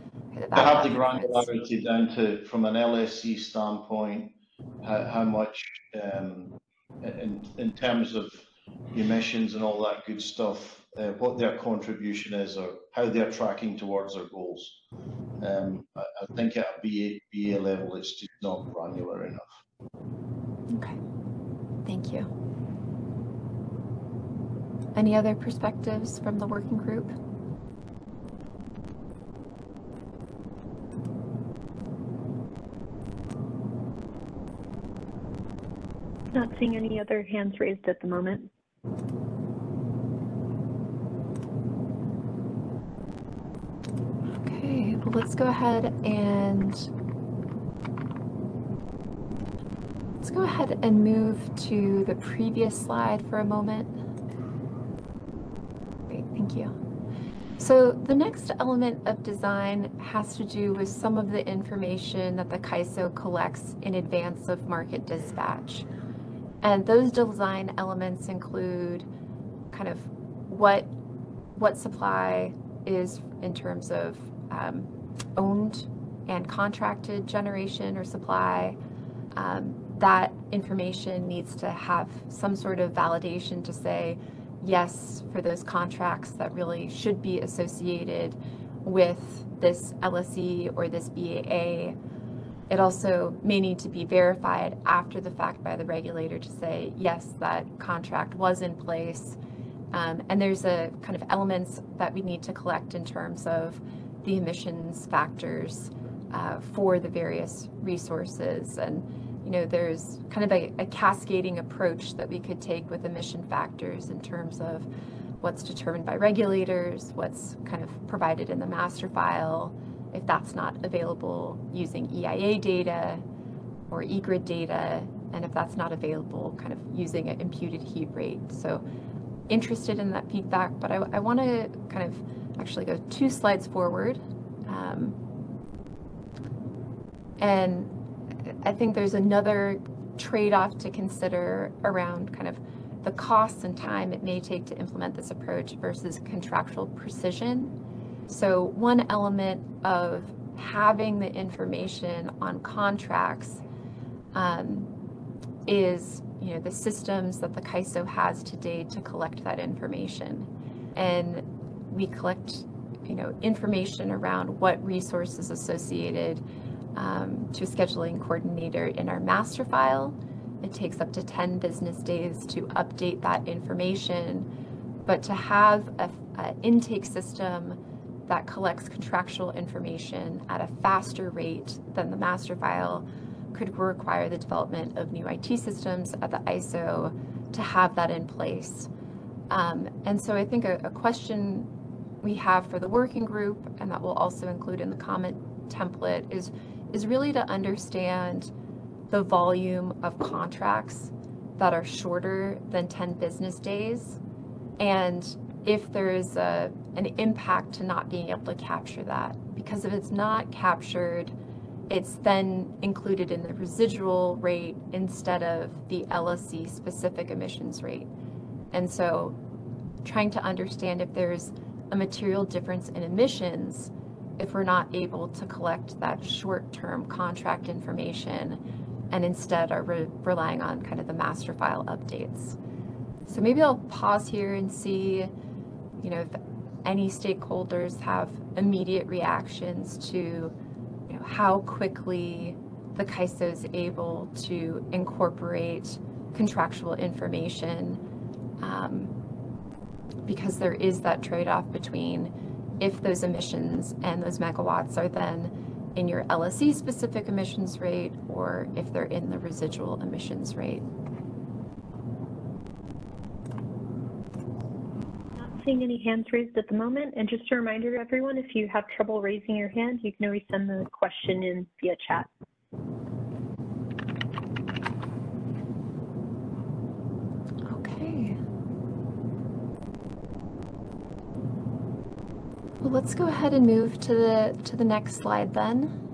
To have the granularity down to, from an LSE standpoint, how much in terms of emissions and all that good stuff, what their contribution is or how they're tracking towards their goals. I think at a BA level, it's just not granular enough. Okay, thank you. Any other perspectives from the working group? Not seeing any other hands raised at the moment. Okay, well, let's go ahead and move to the previous slide for a moment. Great, thank you. So the next element of design has to do with some of the information that the CAISO collects in advance of market dispatch. And those design elements include kind of what supply is in terms of owned and contracted generation or supply. That information needs to have some sort of validation to say, yes, for those contracts that really should be associated with this LSE or this BAA. It also may need to be verified after the fact by the regulator to say, yes, that contract was in place. And there's a kind of elements that we need to collect in terms of the emissions factors for the various resources. And, you know, there's kind of a cascading approach that we could take with emission factors in terms of what's determined by regulators, what's kind of provided in the master file, if that's not available using EIA data or eGrid data, and if that's not available, kind of using an imputed heat rate. So interested in that feedback, but I want to kind of actually go 2 slides forward. And I think there's another trade-off to consider around kind of the costs and time it may take to implement this approach versus contractual precision. So one element of having the information on contracts is, you know, the systems that the CAISO has today to collect that information. And we collect, you know, information around what resources associated to a scheduling coordinator in our master file. It takes up to 10 business days to update that information, but to have an intake system that collects contractual information at a faster rate than the master file could require the development of new IT systems at the ISO to have that in place. And so I think a question we have for the working group, and that we'll also include in the comment template, is really to understand the volume of contracts that are shorter than 10 business days, and if there is an impact to not being able to capture that. Because if it's not captured, it's then included in the residual rate instead of the LSE specific emissions rate. And so trying to understand if there's a material difference in emissions if we're not able to collect that short-term contract information and instead are relying on kind of the master file updates. So maybe I'll pause here and see, you know, if any stakeholders have immediate reactions to, you know, how quickly the CAISO is able to incorporate contractual information, because there is that trade-off between if those emissions and those megawatts are then in your LSE specific emissions rate or or if they're in the residual emissions rate. Not seeing any hands raised at the moment. And just a reminder to everyone, if you have trouble raising your hand, you can always send the question in via chat. Okay. Well, let's go ahead and move to the next slide then.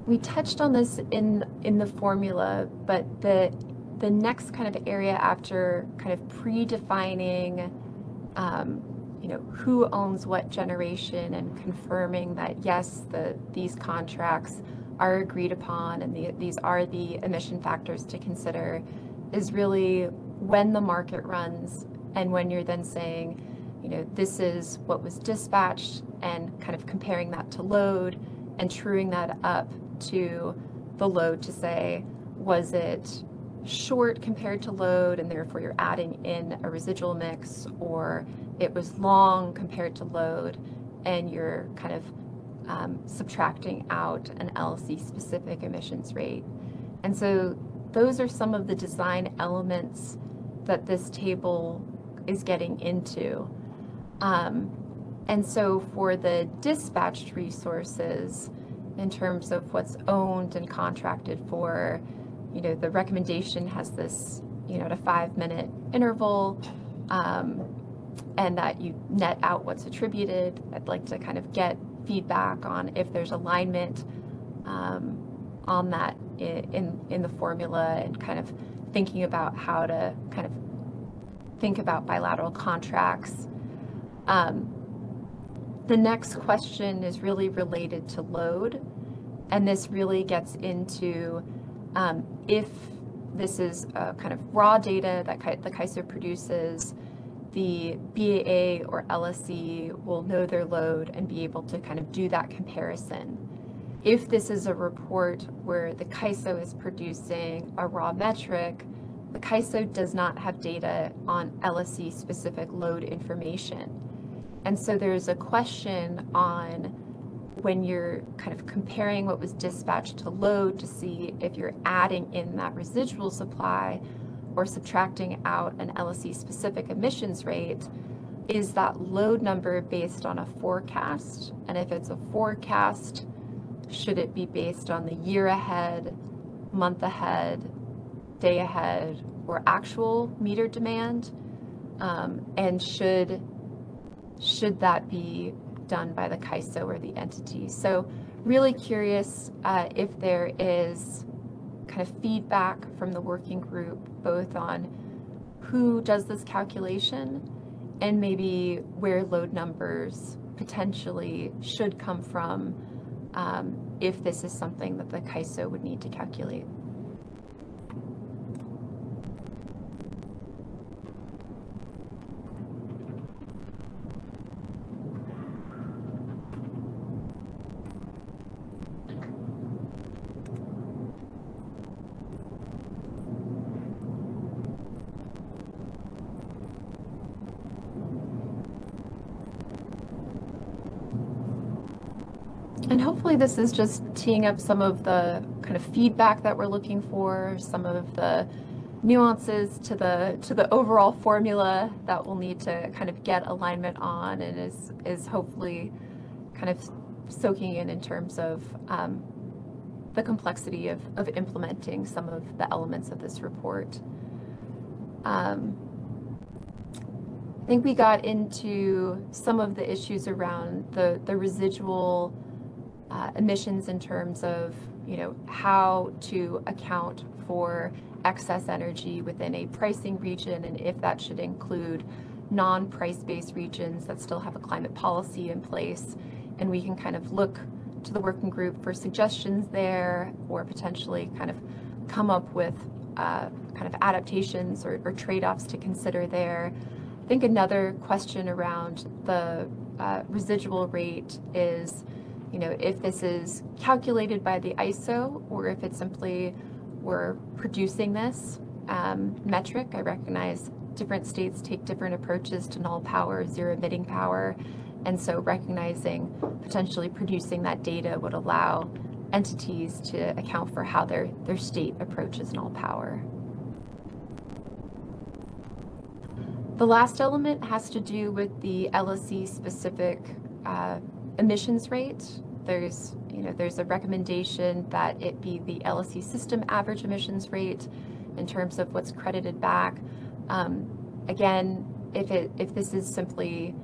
We touched on this in the formula, but the next kind of area after kind of predefining, you know, who owns what generation and confirming that yes, these contracts are agreed upon and these are the emission factors to consider, is really when the market runs and when you're then saying, you know, this is what was dispatched and kind of comparing that to load and truing that up to the load to say, was it short compared to load and therefore you're adding in a residual mix, or it was long compared to load and you're kind of subtracting out an LLC specific emissions rate. And so those are some of the design elements that this table is getting into. And so for the dispatched resources, in terms of what's owned and contracted for, you know, the recommendation has this, you know, at a 5-minute interval, and that you net out what's attributed. I'd like to kind of get feedback on if there's alignment on that in the formula, and kind of thinking about how to kind of think about bilateral contracts. The next question is really related to load, and this really gets into if this is kind of raw data that the CAISO produces, the BAA or LSC will know their load and be able to kind of do that comparison. If this is a report where the CAISO is producing a raw metric, the CAISO does not have data on LSC specific load information. And so there's a question on when you're kind of comparing what was dispatched to load to see if you're adding in that residual supply or subtracting out an LSC specific emissions rate, is that load number based on a forecast? And if it's a forecast, should it be based on the year ahead, month ahead, day ahead, or actual meter demand? And should that be done by the CAISO or the entity? So really curious if there is kind of feedback from the working group, both on who does this calculation and maybe where load numbers potentially should come from if this is something that the CAISO would need to calculate. And hopefully this is just teeing up some of the kind of feedback that we're looking for, some of the nuances to the overall formula that we'll need to kind of get alignment on, and is hopefully kind of soaking in terms of the complexity of implementing some of the elements of this report. I think we got into some of the issues around the residual emissions in terms of, you know, how to account for excess energy within a pricing region, and if that should include non-price-based regions that still have a climate policy in place. And we can kind of look to the working group for suggestions there, or potentially kind of come up with kind of adaptations or trade-offs to consider there. I think another question around the residual rate is, you know, if this is calculated by the ISO or if it's simply we're producing this metric. I recognize different states take different approaches to null power, zero emitting power, And so recognizing potentially producing that data would allow entities to account for how their state approaches null power. The last element has to do with the LSE specific emissions rate. There's a recommendation that it be the LSE system average emissions rate in terms of what's credited back. Again, if this is simply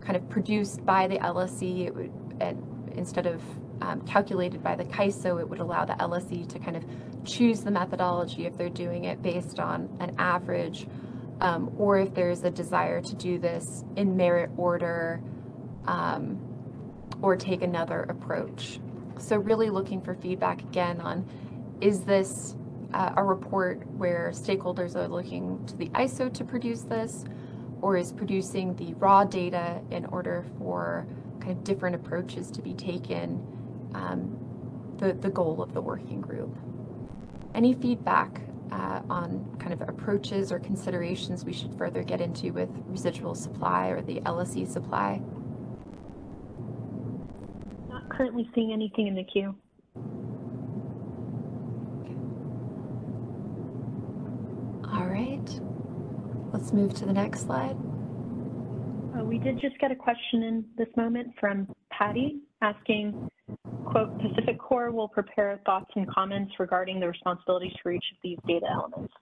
kind of produced by the LSE, it would, and instead of calculated by the CAISO, it would allow the LSE to kind of choose the methodology if they're doing it based on an average, or if there's a desire to do this in merit order, or take another approach. So really looking for feedback again on, is this a report where stakeholders are looking to the ISO to produce this, or is producing the raw data in order for kind of different approaches to be taken, the goal of the working group. Any feedback on kind of approaches or considerations we should further get into with residual supply or the LSE supply? Not currently seeing anything in the queue. All right, let's move to the next slide. We did just get a question in this moment from Patty asking, quote, Pacific Core will prepare thoughts and comments regarding the responsibilities for each of these data elements.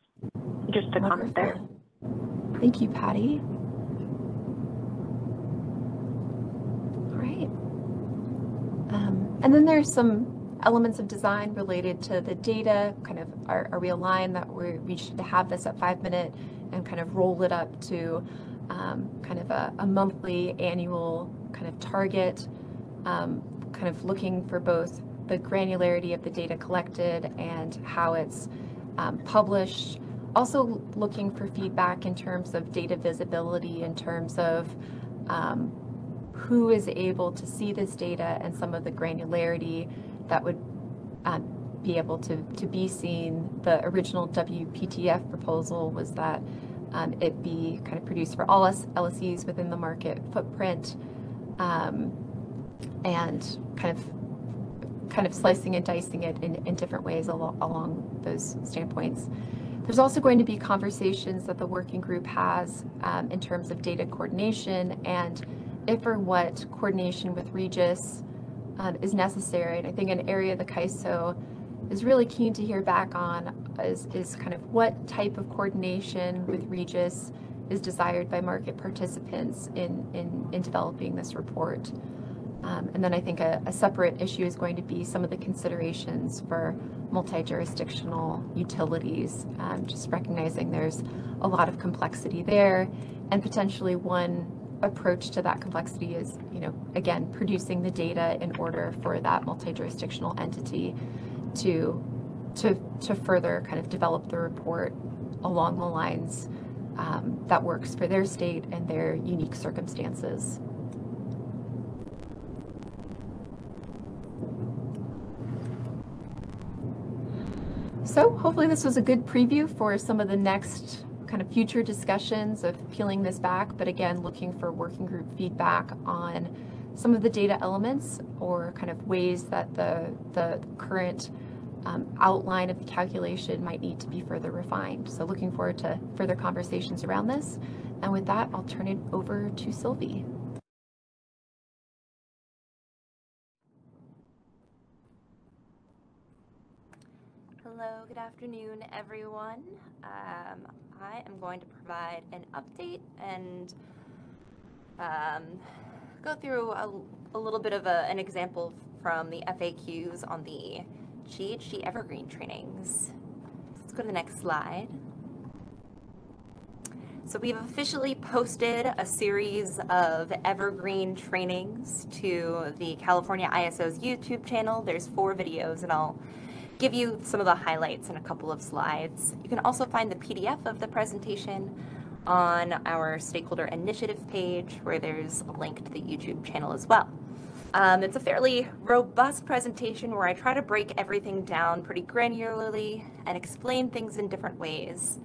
Just a comment there. Thank you, Patty. All right. And then there's some elements of design related to the data. Kind of, are we aligned that we should have this at 5 minute and kind of roll it up to kind of a monthly, annual kind of target, kind of looking for both the granularity of the data collected and how it's published. Also looking for feedback in terms of data visibility, in terms of who is able to see this data and some of the granularity that would be able to be seen. The original WPTF proposal was that it be kind of produced for all LSEs within the market footprint, and kind of slicing and dicing it in different ways along those standpoints. There's also going to be conversations that the working group has in terms of data coordination and if or what coordination with Regis is necessary. And I think an area the CAISO is really keen to hear back on is kind of what type of coordination with Regis is desired by market participants in developing this report. And then I think a separate issue is going to be some of the considerations for multi-jurisdictional utilities, just recognizing there's a lot of complexity there, and potentially one approach to that complexity is, again, producing the data in order for that multi-jurisdictional entity to further kind of develop the report along the lines that works for their state and their unique circumstances. So hopefully this was a good preview for some of the next kind of future discussions of peeling this back, but again, looking for working group feedback on some of the data elements or kind of ways that the current outline of the calculation might need to be further refined. So looking forward to further conversations around this. And with that, I'll turn it over to Sylvie. Hello, good afternoon, everyone. I am going to provide an update and go through a little bit of an example from the FAQs on the GHG Evergreen trainings. Let's go to the next slide. So we've officially posted a series of Evergreen trainings to the California ISO's YouTube channel. There's 4 videos, and I'll give you some of the highlights in a couple of slides. You can also find the PDF of the presentation on our stakeholder initiative page, where there's a link to the YouTube channel as well. It's a fairly robust presentation where I try to break everything down pretty granularly and explain things in different ways.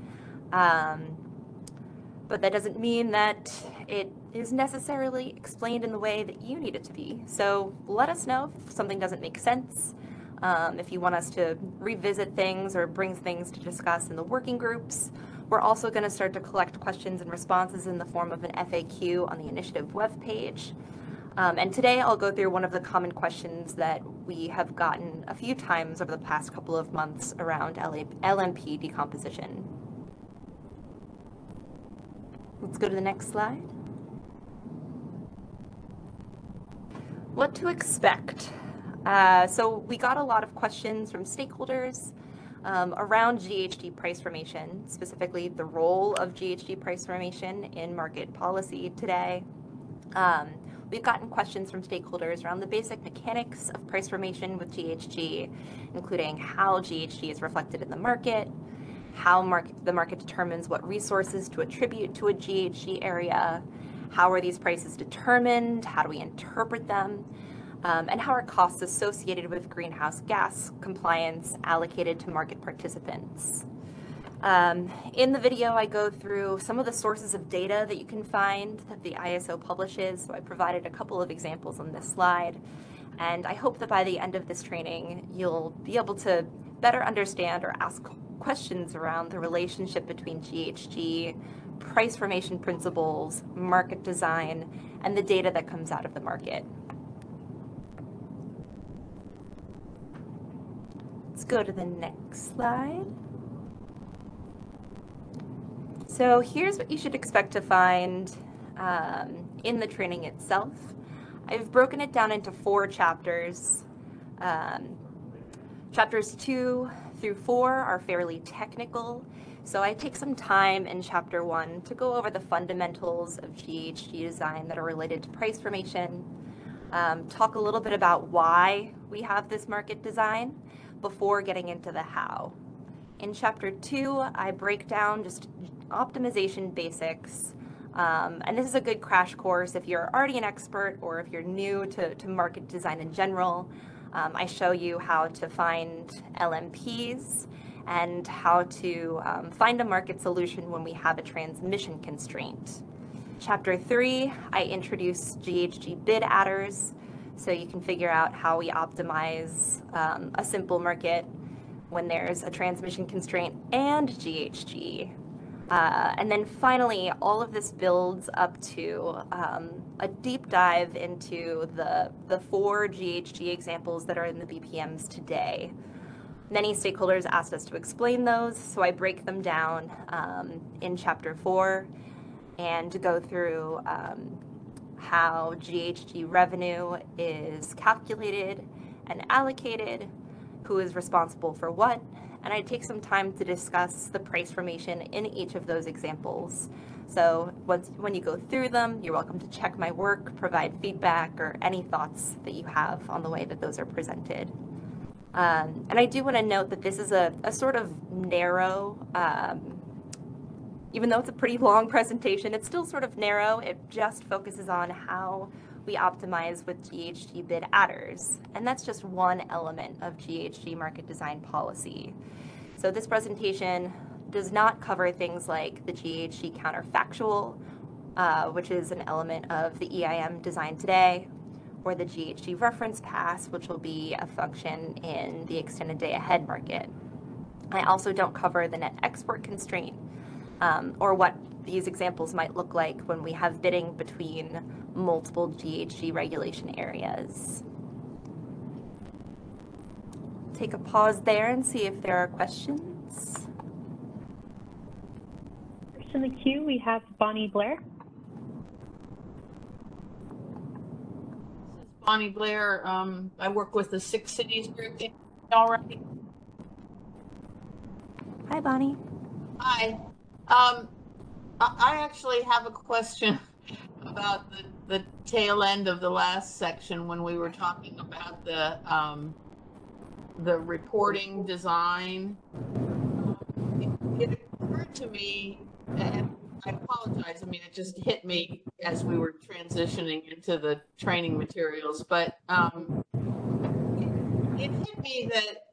But that doesn't mean that it is necessarily explained in the way that you need it to be. So let us know if something doesn't make sense, if you want us to revisit things or bring things to discuss in the working groups. We're also going to start to collect questions and responses in the form of an FAQ on the initiative webpage. And today I'll go through one of the common questions that we have gotten a few times over the past couple of months around LMP decomposition. Let's go to the next slide. What to expect? So we got a lot of questions from stakeholders around GHG price formation, specifically the role of GHG price formation in market policy today. We've gotten questions from stakeholders around the basic mechanics of price formation with GHG, including how GHG is reflected in the market, how the market determines what resources to attribute to a GHG area, how are these prices determined, how do we interpret them, and how are costs associated with greenhouse gas compliance allocated to market participants. In the video, I go through some of the sources of data that you can find that the ISO publishes. So I provided a couple of examples on this slide. And I hope that by the end of this training, you'll be able to better understand or ask questions around the relationship between GHG, price formation principles, market design, and the data that comes out of the market. Let's go to the next slide. So here's what you should expect to find in the training itself. I've broken it down into 4 chapters. Chapters 2 through 4 are fairly technical, so I take some time in chapter 1 to go over the fundamentals of GHG design that are related to price formation, talk a little bit about why we have this market design before getting into the how. In chapter 2, I break down just optimization basics, and this is a good crash course if you're already an expert or if you're new to market design in general. I show you how to find LMPs and how to find a market solution when we have a transmission constraint. Chapter 3, I introduce GHG bid adders, so you can figure out how we optimize a simple market when there's a transmission constraint and GHG. And then finally, all of this builds up to a deep dive into the 4 GHG examples that are in the BPMs today. Many stakeholders asked us to explain those, so I break them down in chapter 4 and to go through how GHG revenue is calculated and allocated, who is responsible for what, and I take some time to discuss the price formation in each of those examples. So when you go through them, you're welcome to check my work, provide feedback, or any thoughts that you have on the way that those are presented. And I do want to note that this is a sort of narrow, even though it's a pretty long presentation, it's still sort of narrow. It just focuses on how we optimize with GHG bid adders. And that's just one element of GHG market design policy. So this presentation does not cover things like the GHG counterfactual, which is an element of the EIM design today, or the GHG reference pass, which will be a function in the extended day ahead market. I also don't cover the net export constraint, or what these examples might look like when we have bidding between multiple GHG regulation areas. Take a pause there and see if there are questions. First in the queue, we have Bonnie Blair. Bonnie Blair. I work with the 6 Cities group. All right. Hi, Bonnie. Hi. I actually have a question about the tail end of the last section when we were talking about the reporting design. It occurred to me, and I apologize, I mean, it just hit me as we were transitioning into the training materials, but it hit me that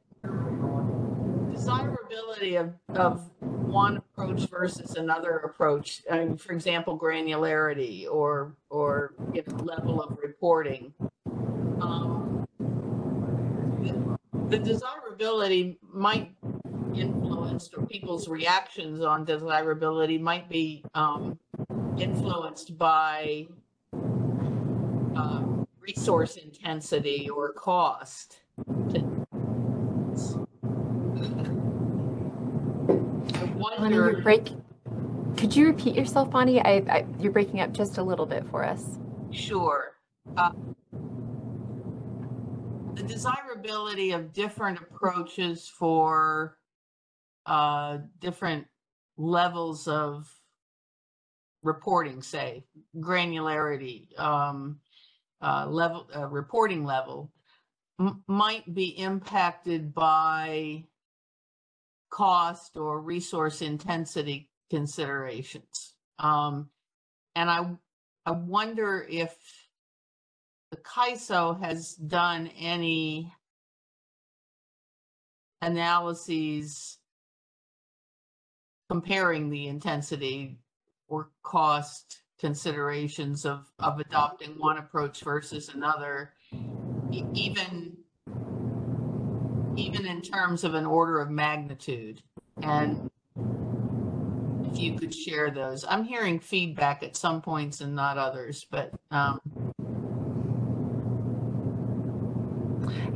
desirability of one approach versus another approach, for example, granularity or level of reporting. The desirability might influenced, or people's reactions on desirability might be influenced by resource intensity or cost. Bonnie, could you repeat yourself, Bonnie? You're breaking up just a little bit for us. Sure. The desirability of different approaches for different levels of reporting, say granularity, reporting level, might be impacted by cost or resource intensity considerations. And I wonder if the CAISO has done any analyses comparing the intensity or cost considerations of adopting one approach versus another, even in terms of an order of magnitude. And if you could share those. I'm hearing feedback at some points and not others, but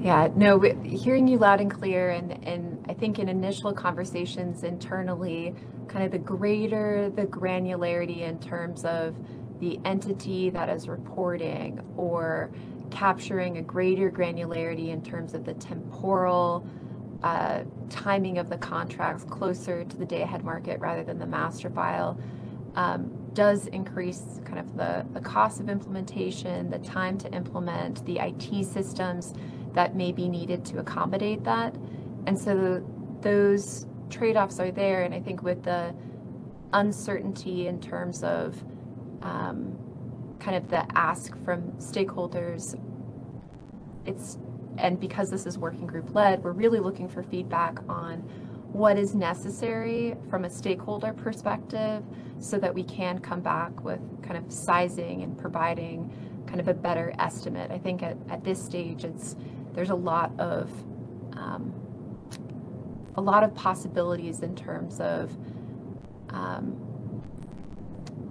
yeah, no, hearing you loud and clear, and I think in initial conversations internally, kind of the greater the granularity in terms of the entity that is reporting, or capturing a greater granularity in terms of the temporal timing of the contracts closer to the day-ahead market rather than the master file, does increase kind of the cost of implementation, the time to implement, the IT systems that may be needed to accommodate that. And so those trade-offs are there. And I think with the uncertainty in terms of kind of the ask from stakeholders, and because this is working group led, we're really looking for feedback on what is necessary from a stakeholder perspective so that we can come back with kind of sizing and providing kind of a better estimate. I think at this stage, there's a lot of possibilities in terms of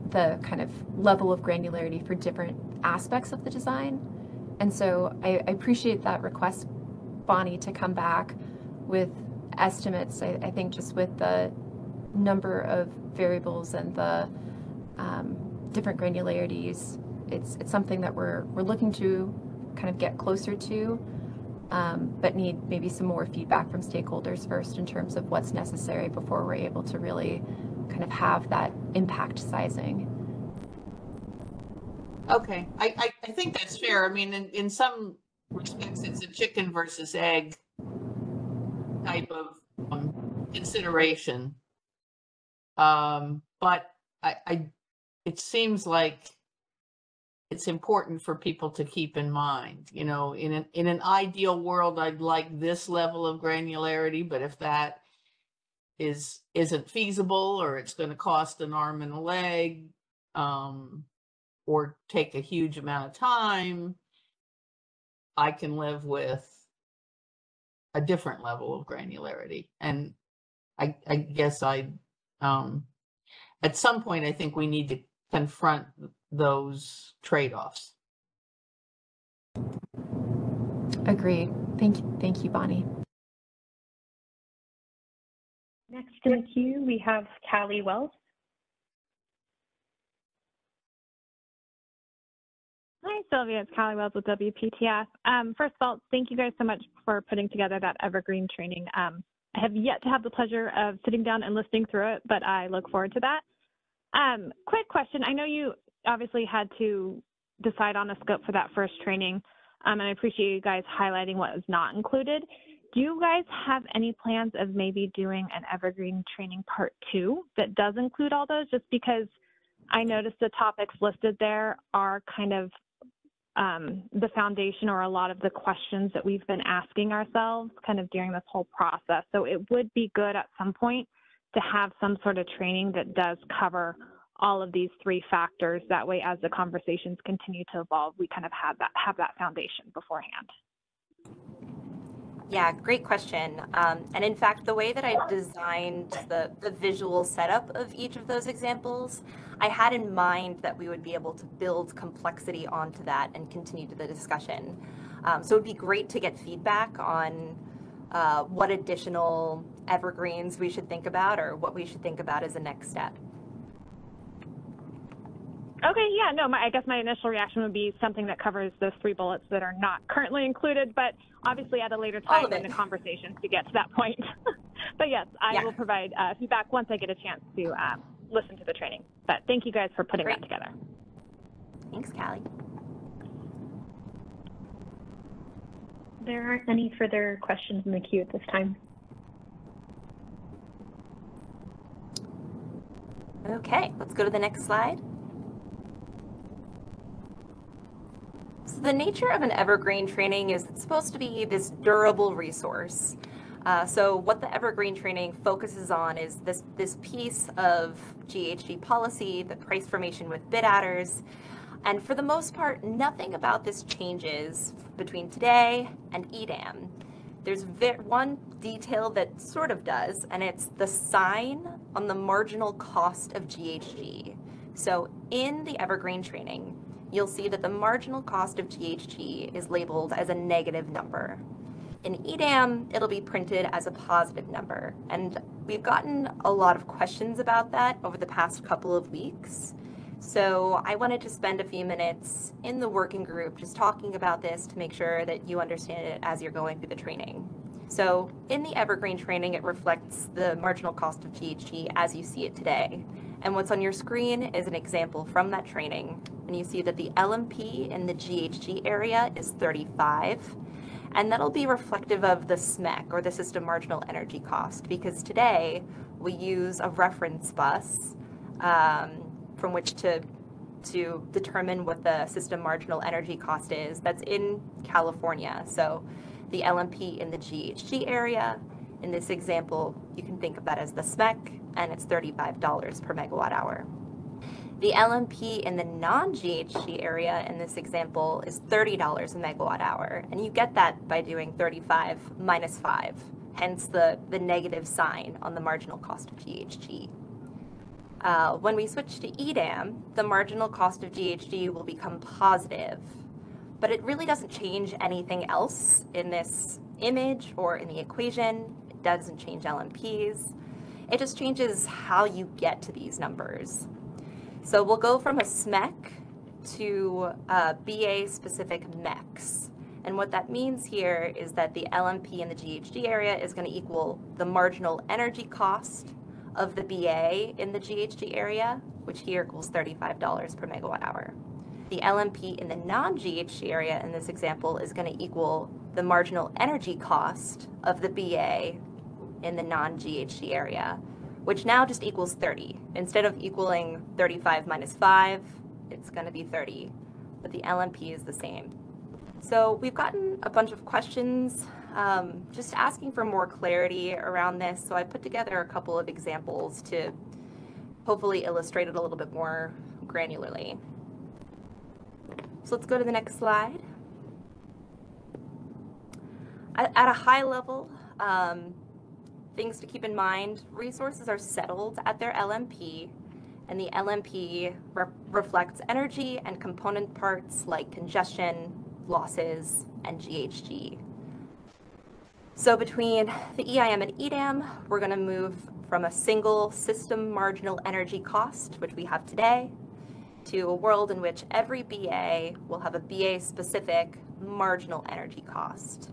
the kind of level of granularity for different aspects of the design. And so I appreciate that request, Bonnie, to come back with estimates. I think just with the number of variables and the different granularities, it's something that we're looking to kind of get closer to, but need maybe some more feedback from stakeholders first in terms of what's necessary before we're able to really kind of have that impact sizing. Okay, I think that's fair. I mean, in some respects, it's a chicken versus egg type of consideration. But it seems like it's important for people to keep in mind. You know, in an ideal world, I'd like this level of granularity, but if that isn't feasible, or it's going to cost an arm and a leg, or take a huge amount of time, I can live with a different level of granularity. And I guess at some point, I think we need to confront those trade-offs. Agreed. Thank you, Bonnie. Next in the queue, we have Callie Wells. Hi, Sylvia. It's Callie Wells with WPTF. First of all, thank you guys so much for putting together that evergreen training. I have yet to have the pleasure of sitting down and listening through it, but I look forward to that. Quick question. I know you obviously had to decide on a scope for that first training, and I appreciate you guys highlighting what was not included. Do you guys have any plans of maybe doing an evergreen training part 2 that does include all those? Just because I noticed the topics listed there are kind of the foundation or a lot of the questions that we've been asking ourselves kind of during this whole process. So it would be good at some point to have some sort of training that does cover all of these three factors. That way, as the conversations continue to evolve, we kind of have that foundation beforehand. Yeah, great question. And in fact, the way that I designed the visual setup of each of those examples, I had in mind that we would be able to build complexity onto that and continue to the discussion. So it would be great to get feedback on what additional evergreens we should think about or what we should think about as a next step. Okay, yeah, no, I guess my initial reaction would be something that covers those three bullets that are not currently included, but obviously at a later time in the conversation to get to that point. But yes, I will provide feedback once I get a chance to listen to the training. But thank you guys for putting that together. Thanks, Callie. There aren't any further questions in the queue at this time. Okay, let's go to the next slide. So the nature of an evergreen training is it's supposed to be this durable resource. So what the evergreen training focuses on is this piece of GHG policy, the price formation with bid adders. And for the most part, nothing about this changes between today and EDAM. There's one detail that sort of does, and it's the sign on the marginal cost of GHG. So in the evergreen training, you'll see that the marginal cost of GHG is labeled as a negative number. In EDAM, it'll be printed as a positive number. And we've gotten a lot of questions about that over the past couple of weeks. So I wanted to spend a few minutes in the working group just talking about this to make sure that you understand it as you're going through the training. So in the evergreen training, it reflects the marginal cost of GHG as you see it today. And what's on your screen is an example from that training. And you see that the LMP in the GHG area is 35. And that'll be reflective of the SMEC, or the system marginal energy cost, because today we use a reference bus from which to determine what the system marginal energy cost is. That's in California. So the LMP in the GHG area, in this example, you can think of that as the SMEC, and it's $35 per megawatt hour. The LMP in the non-GHG area in this example is $30 a megawatt hour, and you get that by doing 35 minus 5, hence the negative sign on the marginal cost of GHG. When we switch to EDAM, the marginal cost of GHG will become positive, but it really doesn't change anything else in this image or in the equation. It doesn't change LMPs. It just changes how you get to these numbers. So we'll go from a SMEC to BA-specific MECs. And what that means here is that the LMP in the GHG area is going to equal the marginal energy cost of the BA in the GHG area, which here equals $35 per megawatt hour. The LMP in the non-GHG area in this example is going to equal the marginal energy cost of the BA in the non-GHG area, which now just equals 30. Instead of equaling 35 minus 5, it's going to be 30, but the LMP is the same. So we've gotten a bunch of questions just asking for more clarity around this, so I put together a couple of examples to hopefully illustrate it a little bit more granularly. So let's go to the next slide. At a high level, things to keep in mind, resources are settled at their LMP, and the LMP reflects energy and component parts like congestion, losses, and GHG. So between the EIM and EDAM, we're going to move from a single system marginal energy cost, which we have today, to a world in which every BA will have a BA-specific marginal energy cost.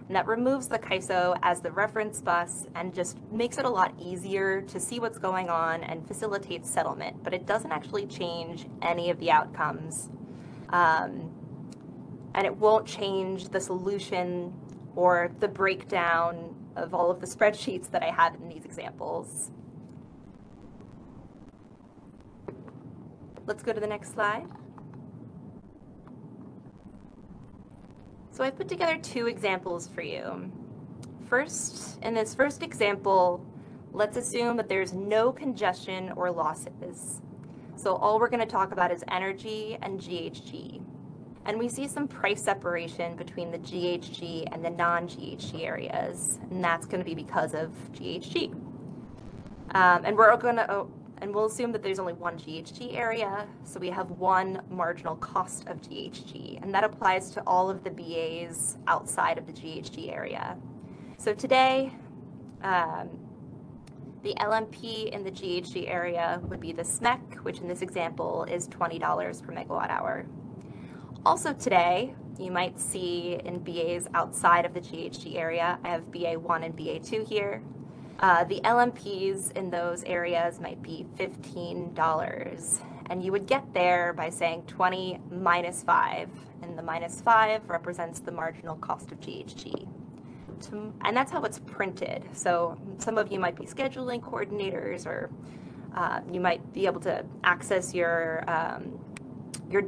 And that removes the CAISO as the reference bus and just makes it a lot easier to see what's going on and facilitates settlement, but it doesn't actually change any of the outcomes. And it won't change the solution or the breakdown of all of the spreadsheets that I had in these examples. Let's go to the next slide. So I put together two examples for you. First, in this first example, let's assume that there's no congestion or losses. So all we're going to talk about is energy and GHG. And we see some price separation between the GHG and the non-GHG areas, and that's going to be because of GHG. And we'll assume that there's only one GHG area, so we have one marginal cost of GHG, and that applies to all of the BAs outside of the GHG area. So today, the LMP in the GHG area would be the SMEC, which in this example is $20 per megawatt hour. Also today, you might see in BAs outside of the GHG area, I have BA1 and BA2 here. The LMPs in those areas might be $15, and you would get there by saying 20 minus 5, and the minus 5 represents the marginal cost of GHG. And that's how it's printed. So some of you might be scheduling coordinators, or you might be able to access your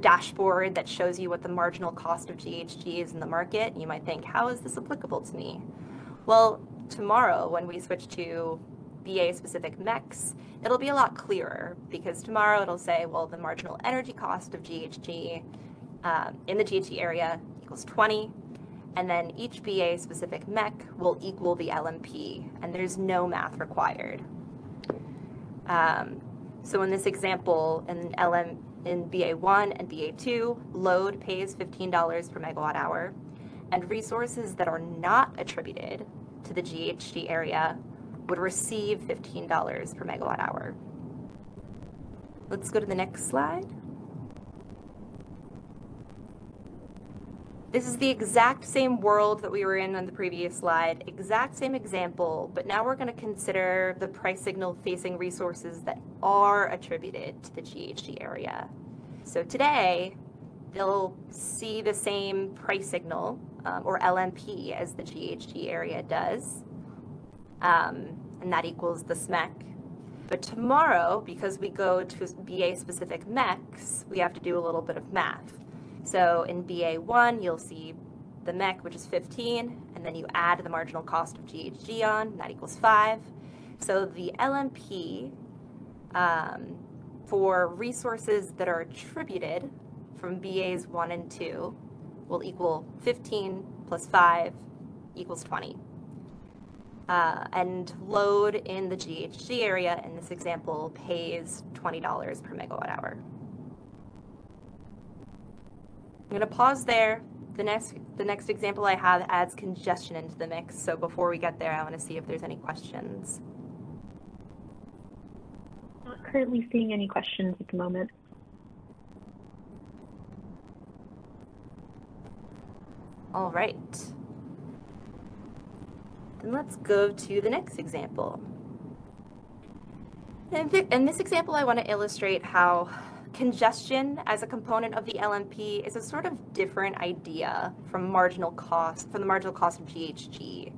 dashboard that shows you what the marginal cost of GHG is in the market. You might think, how is this applicable to me? Well, tomorrow when we switch to BA-specific MECs, it'll be a lot clearer, because tomorrow it'll say, well, the marginal energy cost of GHG in the GHG area equals 20, and then each BA-specific MEC will equal the LMP, and there's no math required. So in this example, in BA1 and BA2, load pays $15 per megawatt hour, and resources that are not attributed to the GHG area would receive $15 per megawatt hour. Let's go to the next slide. This is the exact same world that we were in on the previous slide, exact same example, but now we're going to consider the price signal facing resources that are attributed to the GHG area. So today, they'll see the same price signal, or LMP, as the GHG area does, and that equals the SMEC. But tomorrow, because we go to BA-specific MECs, we have to do a little bit of math. So in BA1, you'll see the MEC, which is 15, and then you add the marginal cost of GHG on, and that equals 5. So the LMP for resources that are attributed from BAs 1 and 2 will equal 15 plus 5 equals 20. And load in the GHG area in this example pays $20 per megawatt hour. I'm going to pause there. The next example I have adds congestion into the mix. So before we get there, I want to see if there's any questions. Not currently seeing any questions at the moment. All right. Then let's go to the next example. In this example, I want to illustrate how congestion as a component of the LMP is a sort of different idea from the marginal cost of GHG.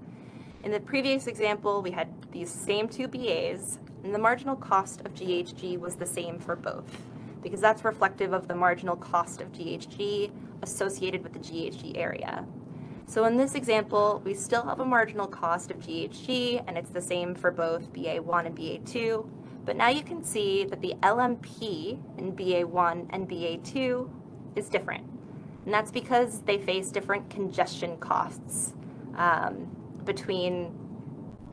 In the previous example, we had these same two BAs, and the marginal cost of GHG was the same for both, because that's reflective of the marginal cost of GHG associated with the GHG area. So in this example, we still have a marginal cost of GHG, and it's the same for both BA1 and BA2. But now you can see that the LMP in BA1 and BA2 is different. And that's because they face different congestion costs between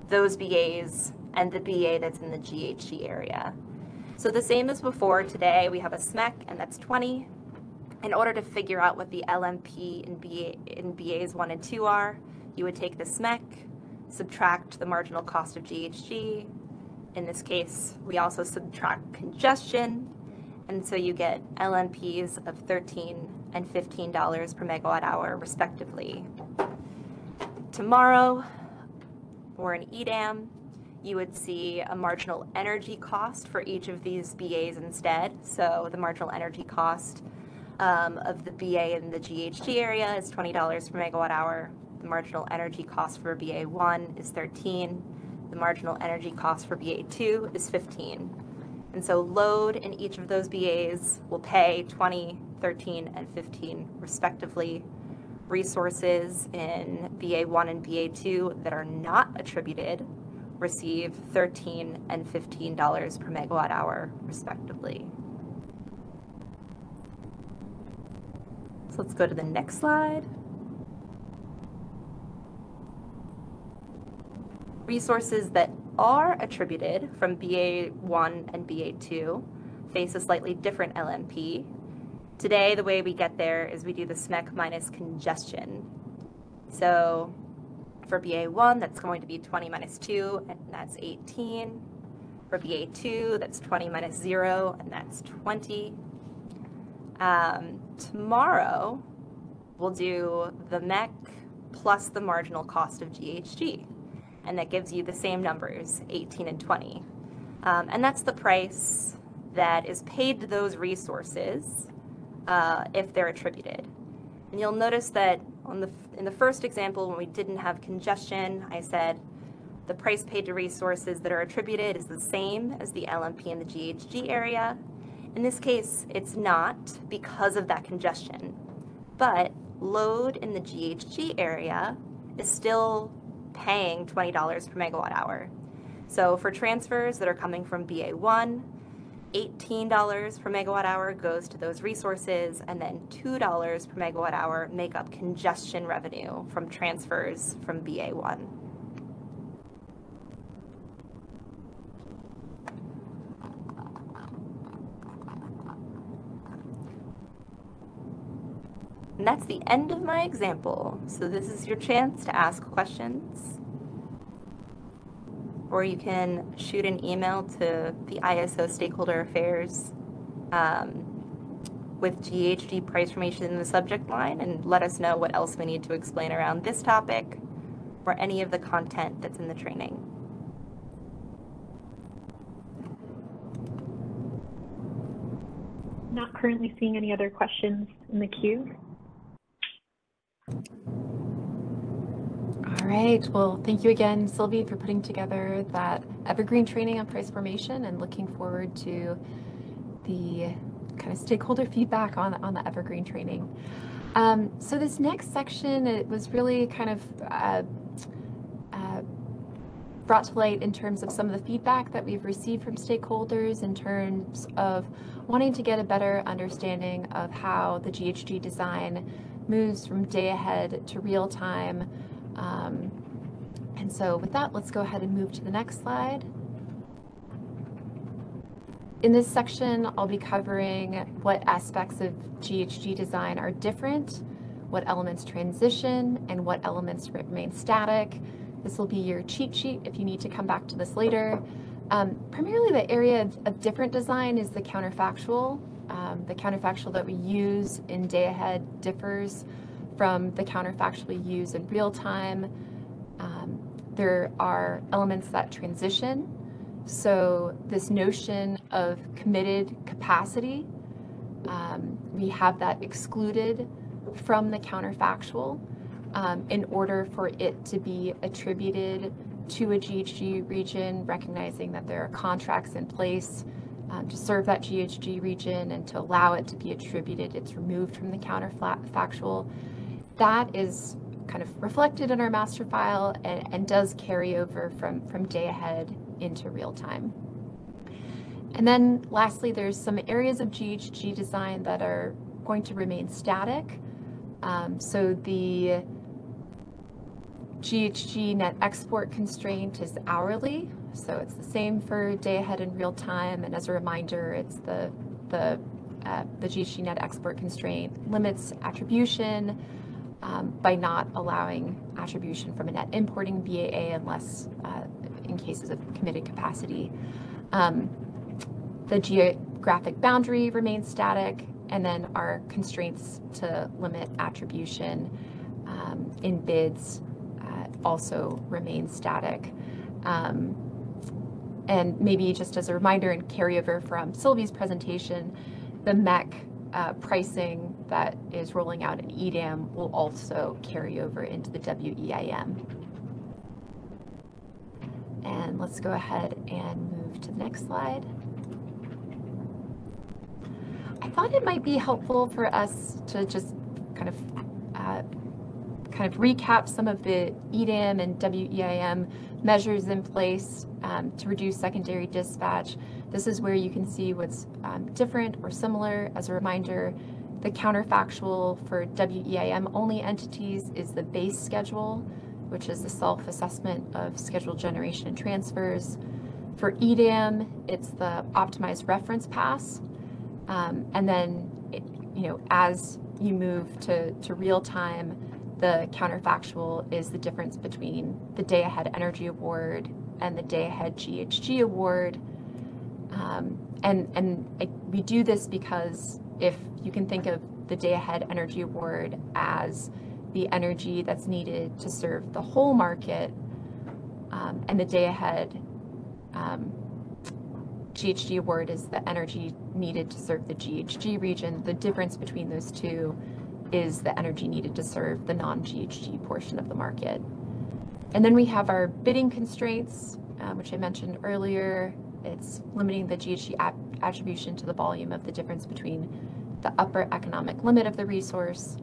those BAs and the BA that's in the GHG area. So the same as before, today we have a SMEC, and that's 20. In order to figure out what the LMP in BAs 1 and 2 are, you would take the SMEC, subtract the marginal cost of GHG. In this case, we also subtract congestion, and so you get LMPs of $13 and $15 per megawatt hour, respectively. Tomorrow, or in EDAM, you would see a marginal energy cost for each of these BAs instead. So the marginal energy cost of the BA in the GHG area is $20 per megawatt hour. The marginal energy cost for BA1 is 13. The marginal energy cost for BA2 is 15. And so load in each of those BAs will pay 20, 13, and 15 respectively. Resources in BA1 and BA2 that are not attributed receive $13 and $15 per megawatt hour, respectively. So let's go to the next slide. Resources that are attributed from BA1 and BA2 face a slightly different LMP. Today, the way we get there is we do the SMEC minus congestion. So for BA1, that's going to be 20 minus 2, and that's 18. For BA2, that's 20 minus 0, and that's 20. Tomorrow, we'll do the MEC plus the marginal cost of GHG, and that gives you the same numbers, 18 and 20. And that's the price that is paid to those resources if they're attributed. And you'll notice that in the first example, when we didn't have congestion, I said the price paid to resources that are attributed is the same as the LMP in the GHG area. In this case, it's not because of that congestion, but load in the GHG area is still paying $20 per megawatt hour. So for transfers that are coming from BA1, $18 per megawatt hour goes to those resources, and then $2 per megawatt hour make up congestion revenue from transfers from BA1. And that's the end of my example. So this is your chance to ask questions. Or you can shoot an email to the ISO Stakeholder Affairs with GHG price formation in the subject line and let us know what else we need to explain around this topic or any of the content that's in the training. Not currently seeing any other questions in the queue. All right, well, thank you again, Sylvie, for putting together that evergreen training on price formation, and looking forward to the kind of stakeholder feedback on the evergreen training. So this next section, it was really kind of brought to light in terms of some of the feedback that we've received from stakeholders in terms of wanting to get a better understanding of how the GHG design moves from day ahead to real time. And so with that, let's go ahead and move to the next slide. In this section, I'll be covering what aspects of GHG design are different, what elements transition, and what elements remain static. This will be your cheat sheet if you need to come back to this later. Primarily the area of different design is the counterfactual. The counterfactual that we use in day ahead differs from the counterfactual we use in real time. There are elements that transition. So this notion of committed capacity, we have that excluded from the counterfactual in order for it to be attributed to a GHG region, recognizing that there are contracts in place to serve that GHG region, and to allow it to be attributed, it's removed from the counterfactual. That is kind of reflected in our master file and does carry over from day ahead into real time. And then lastly, there's some areas of GHG design that are going to remain static. So the GHG net export constraint is hourly. So it's the same for day ahead and real time. And as a reminder, it's the GHG net export constraint limits attribution by not allowing attribution from a net importing BAA unless in cases of committed capacity. The geographic boundary remains static, and then our constraints to limit attribution in bids also remain static. And maybe just as a reminder and carryover from Sylvie's presentation, the MEC pricing that is rolling out in EDAM will also carry over into the WEIM. And let's go ahead and move to the next slide. I thought it might be helpful for us to just kind of kind of recap some of the EDAM and WEIM measures in place to reduce secondary dispatch. This is where you can see what's different or similar. As a reminder, the counterfactual for WEIM only entities is the base schedule, which is the self-assessment of scheduled generation and transfers. For EDAM, it's the optimized reference pass. And then, as you move to real time, the counterfactual is the difference between the day-ahead energy award and the day-ahead GHG award. We do this because if you can think of the day-ahead energy award as the energy that's needed to serve the whole market, and the day-ahead GHG award is the energy needed to serve the GHG region. The difference between those two is the energy needed to serve the non-GHG portion of the market. And then we have our bidding constraints, which I mentioned earlier. It's limiting the GHG attribution to the volume of the difference between the upper economic limit of the resource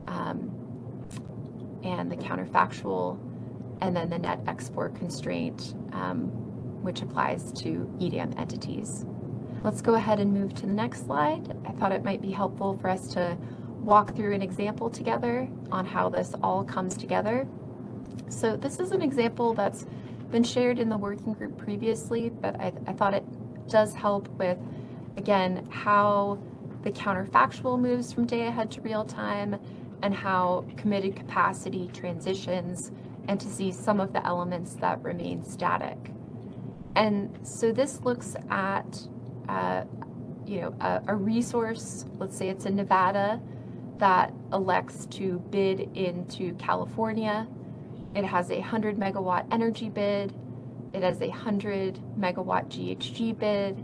and the counterfactual, and then the net export constraint, which applies to EDAM entities. Let's go ahead and move to the next slide. I thought it might be helpful for us to walk through an example together on how this all comes together. So this is an example that's been shared in the working group previously, but I thought it does help with, again, how the counterfactual moves from day ahead to real time and how committed capacity transitions, and to see some of the elements that remain static. And so this looks at a resource, let's say it's in Nevada, that elects to bid into California. It has a 100 megawatt energy bid. It has a 100 megawatt GHG bid.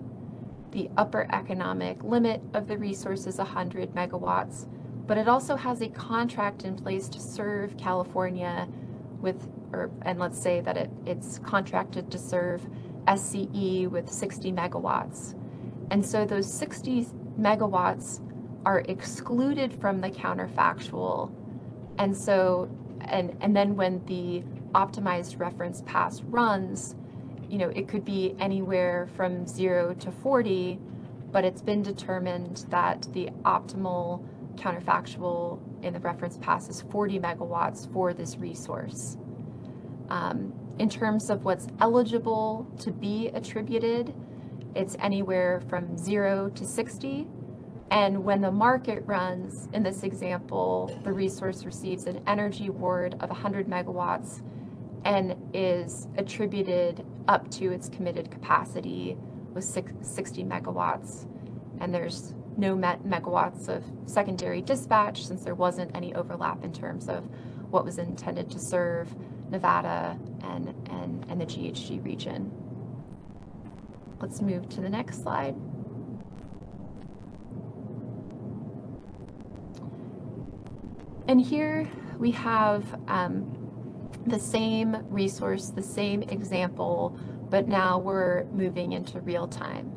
The upper economic limit of the resource is 100 megawatts, but it also has a contract in place to serve California and let's say that it's contracted to serve SCE with 60 megawatts. And so those 60 megawatts are excluded from the counterfactual. And so, and then when the optimized reference pass runs, it could be anywhere from 0 to 40, but it's been determined that the optimal counterfactual in the reference pass is 40 megawatts for this resource. In terms of what's eligible to be attributed, it's anywhere from 0 to 60. And when the market runs, in this example, the resource receives an energy award of 100 megawatts and is attributed up to its committed capacity with 60 megawatts. And there's no megawatts of secondary dispatch, since there wasn't any overlap in terms of what was intended to serve Nevada and the GHG region. Let's move to the next slide. And here we have the same resource, the same example, but now we're moving into real time.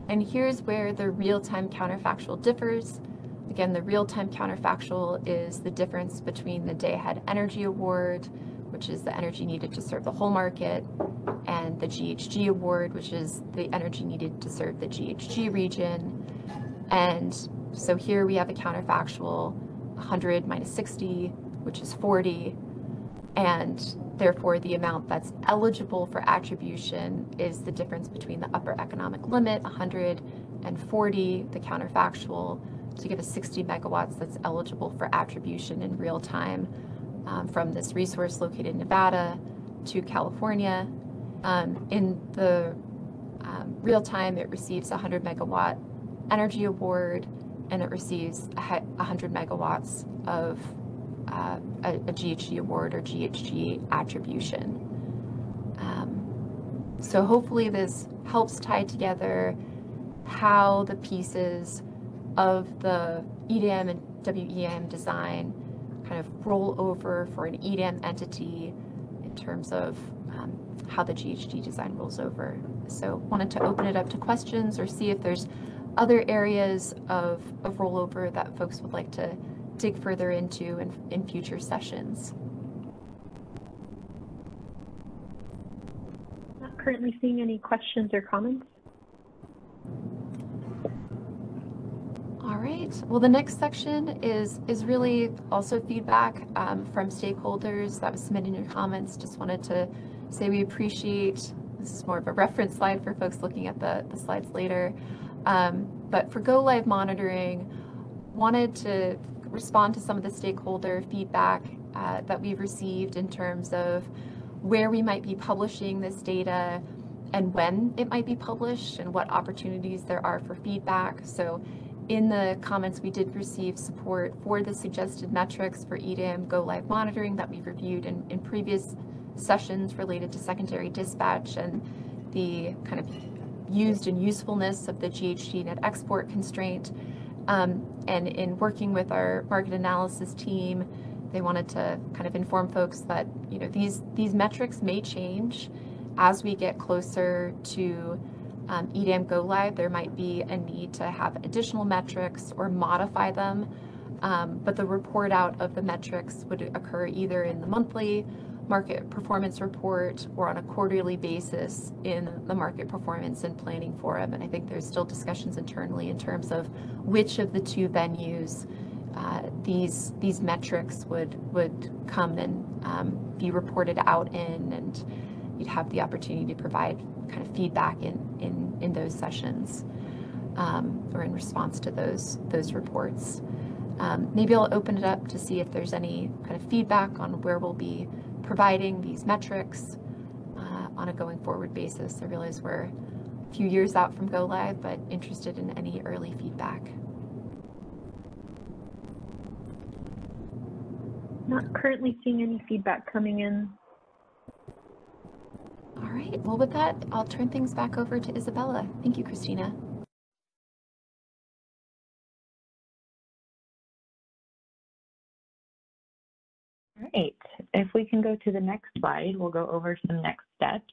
And here's where the real-time counterfactual differs. Again, the real-time counterfactual is the difference between the day-ahead energy award, which is the energy needed to serve the whole market, and the GHG award, which is the energy needed to serve the GHG region. And so here we have a counterfactual 100 minus 60, which is 40, and therefore the amount that's eligible for attribution is the difference between the upper economic limit, 100, and 40, the counterfactual, to give us 60 megawatts that's eligible for attribution in real time from this resource located in Nevada to California. In the real time, it receives a 100 megawatt energy award, and it receives 100 megawatts of a GHG award or GHG attribution. So hopefully this helps tie together how the pieces of the EDAM and WEIM design kind of roll over for an EDAM entity in terms of how the GHG design rolls over. So wanted to open it up to questions or see if there's other areas of rollover that folks would like to dig further into in future sessions. Not currently seeing any questions or comments. All right. Well, the next section is really also feedback from stakeholders that was submitting your comments. Just wanted to say we appreciate, this is more of a reference slide for folks looking at the slides later, but for Go Live monitoring, wanted to respond to some of the stakeholder feedback that we've received in terms of where we might be publishing this data and when it might be published and what opportunities there are for feedback. So in the comments, we did receive support for the suggested metrics for EDAM Go Live monitoring that we've reviewed in previous sessions related to secondary dispatch and the kind of used and usefulness of the GHG net export constraint. And in working with our market analysis team, they wanted to kind of inform folks that, you know, these metrics may change as we get closer to EDAM Go Live. There might be a need to have additional metrics or modify them, but the report out of the metrics would occur either in the monthly market performance report or on a quarterly basis in the market performance and planning forum. And I think there's still discussions internally in terms of which of the two venues these metrics would come and be reported out in, and you'd have the opportunity to provide kind of feedback in those sessions or in response to those reports. Maybe I'll open it up to see if there's any kind of feedback on where we'll be providing these metrics on a going forward basis. I realize we're a few years out from Go Live, but interested in any early feedback. Not currently seeing any feedback coming in. All right, well with that, I'll turn things back over to Isabella. Thank you, Christina. All right, if we can go to the next slide, we'll go over some next steps.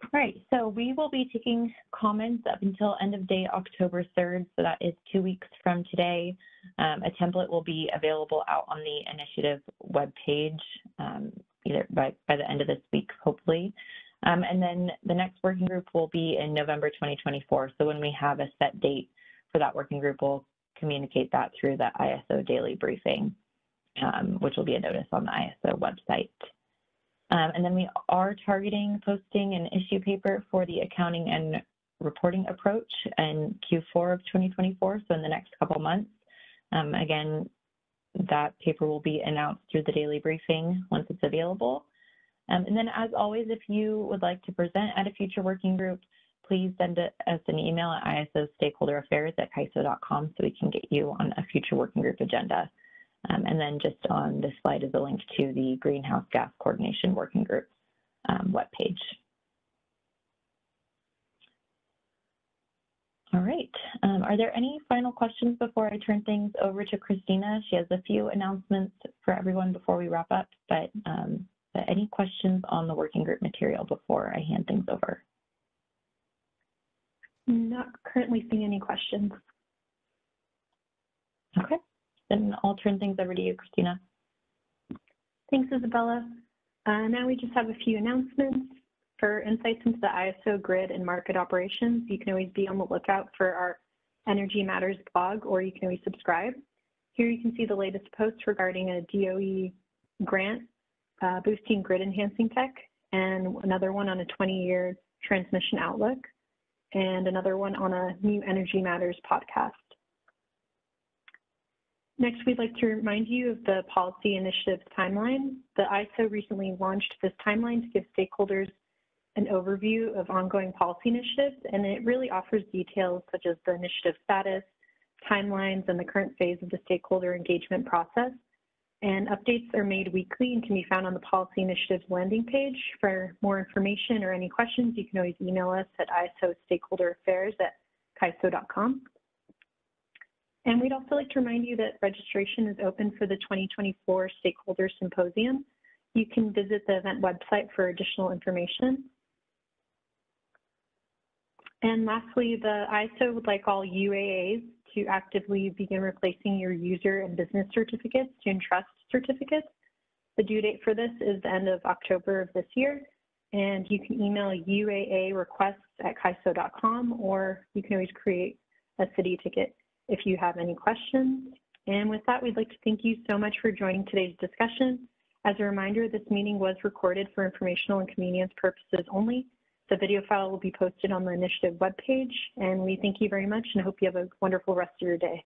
All right, so we will be taking comments up until end of day October 3rd, so that is 2 weeks from today. A template will be available out on the initiative webpage either by the end of this week, hopefully. And then the next working group will be in November 2024. So when we have a set date for that working group, we'll communicate that through the ISO daily briefing, which will be a notice on the ISO website. And then we are targeting posting an issue paper for the accounting and reporting approach in Q4 of 2024, so in the next couple months. Again, that paper will be announced through the daily briefing once it's available. And then as always, if you would like to present at a future working group, please send us an email at isostakeholderaffairs@CAISO.com so we can get you on a future working group agenda. And then just on this slide is a link to the Greenhouse Gas Coordination Working Group webpage. All right, are there any final questions before I turn things over to Christina? She has a few announcements for everyone before we wrap up, but any questions on the working group material before I hand things over? Not currently seeing any questions. Okay, then I'll turn things over to you, Christina. Thanks, Isabella. Now we just have a few announcements. For insights into the ISO grid and market operations, you can always be on the lookout for our Energy Matters blog, or you can always subscribe. Here you can see the latest posts regarding a DOE grant boosting grid enhancing tech, and another one on a 20-year transmission outlook, and another one on a new Energy Matters podcast. Next, we'd like to remind you of the policy initiatives timeline. The ISO recently launched this timeline to give stakeholders an overview of ongoing policy initiatives, and it really offers details such as the initiative status, timelines, and the current phase of the stakeholder engagement process. And updates are made weekly and can be found on the policy initiatives landing page. For more information or any questions, you can always email us at isostakeholderaffairs@CAISO.com. And we'd also like to remind you that registration is open for the 2024 Stakeholder Symposium. You can visit the event website for additional information. And lastly, the ISO would like all UAAs to actively begin replacing your user and business certificates to Entrust certificates. The due date for this is the end of October of this year, and you can email uaarequests@kaiso.com, or you can always create a city ticket if you have any questions. And with that, we'd like to thank you so much for joining today's discussion. As a reminder, this meeting was recorded for informational and convenience purposes only. The video file will be posted on the initiative webpage, and we thank you very much and hope you have a wonderful rest of your day.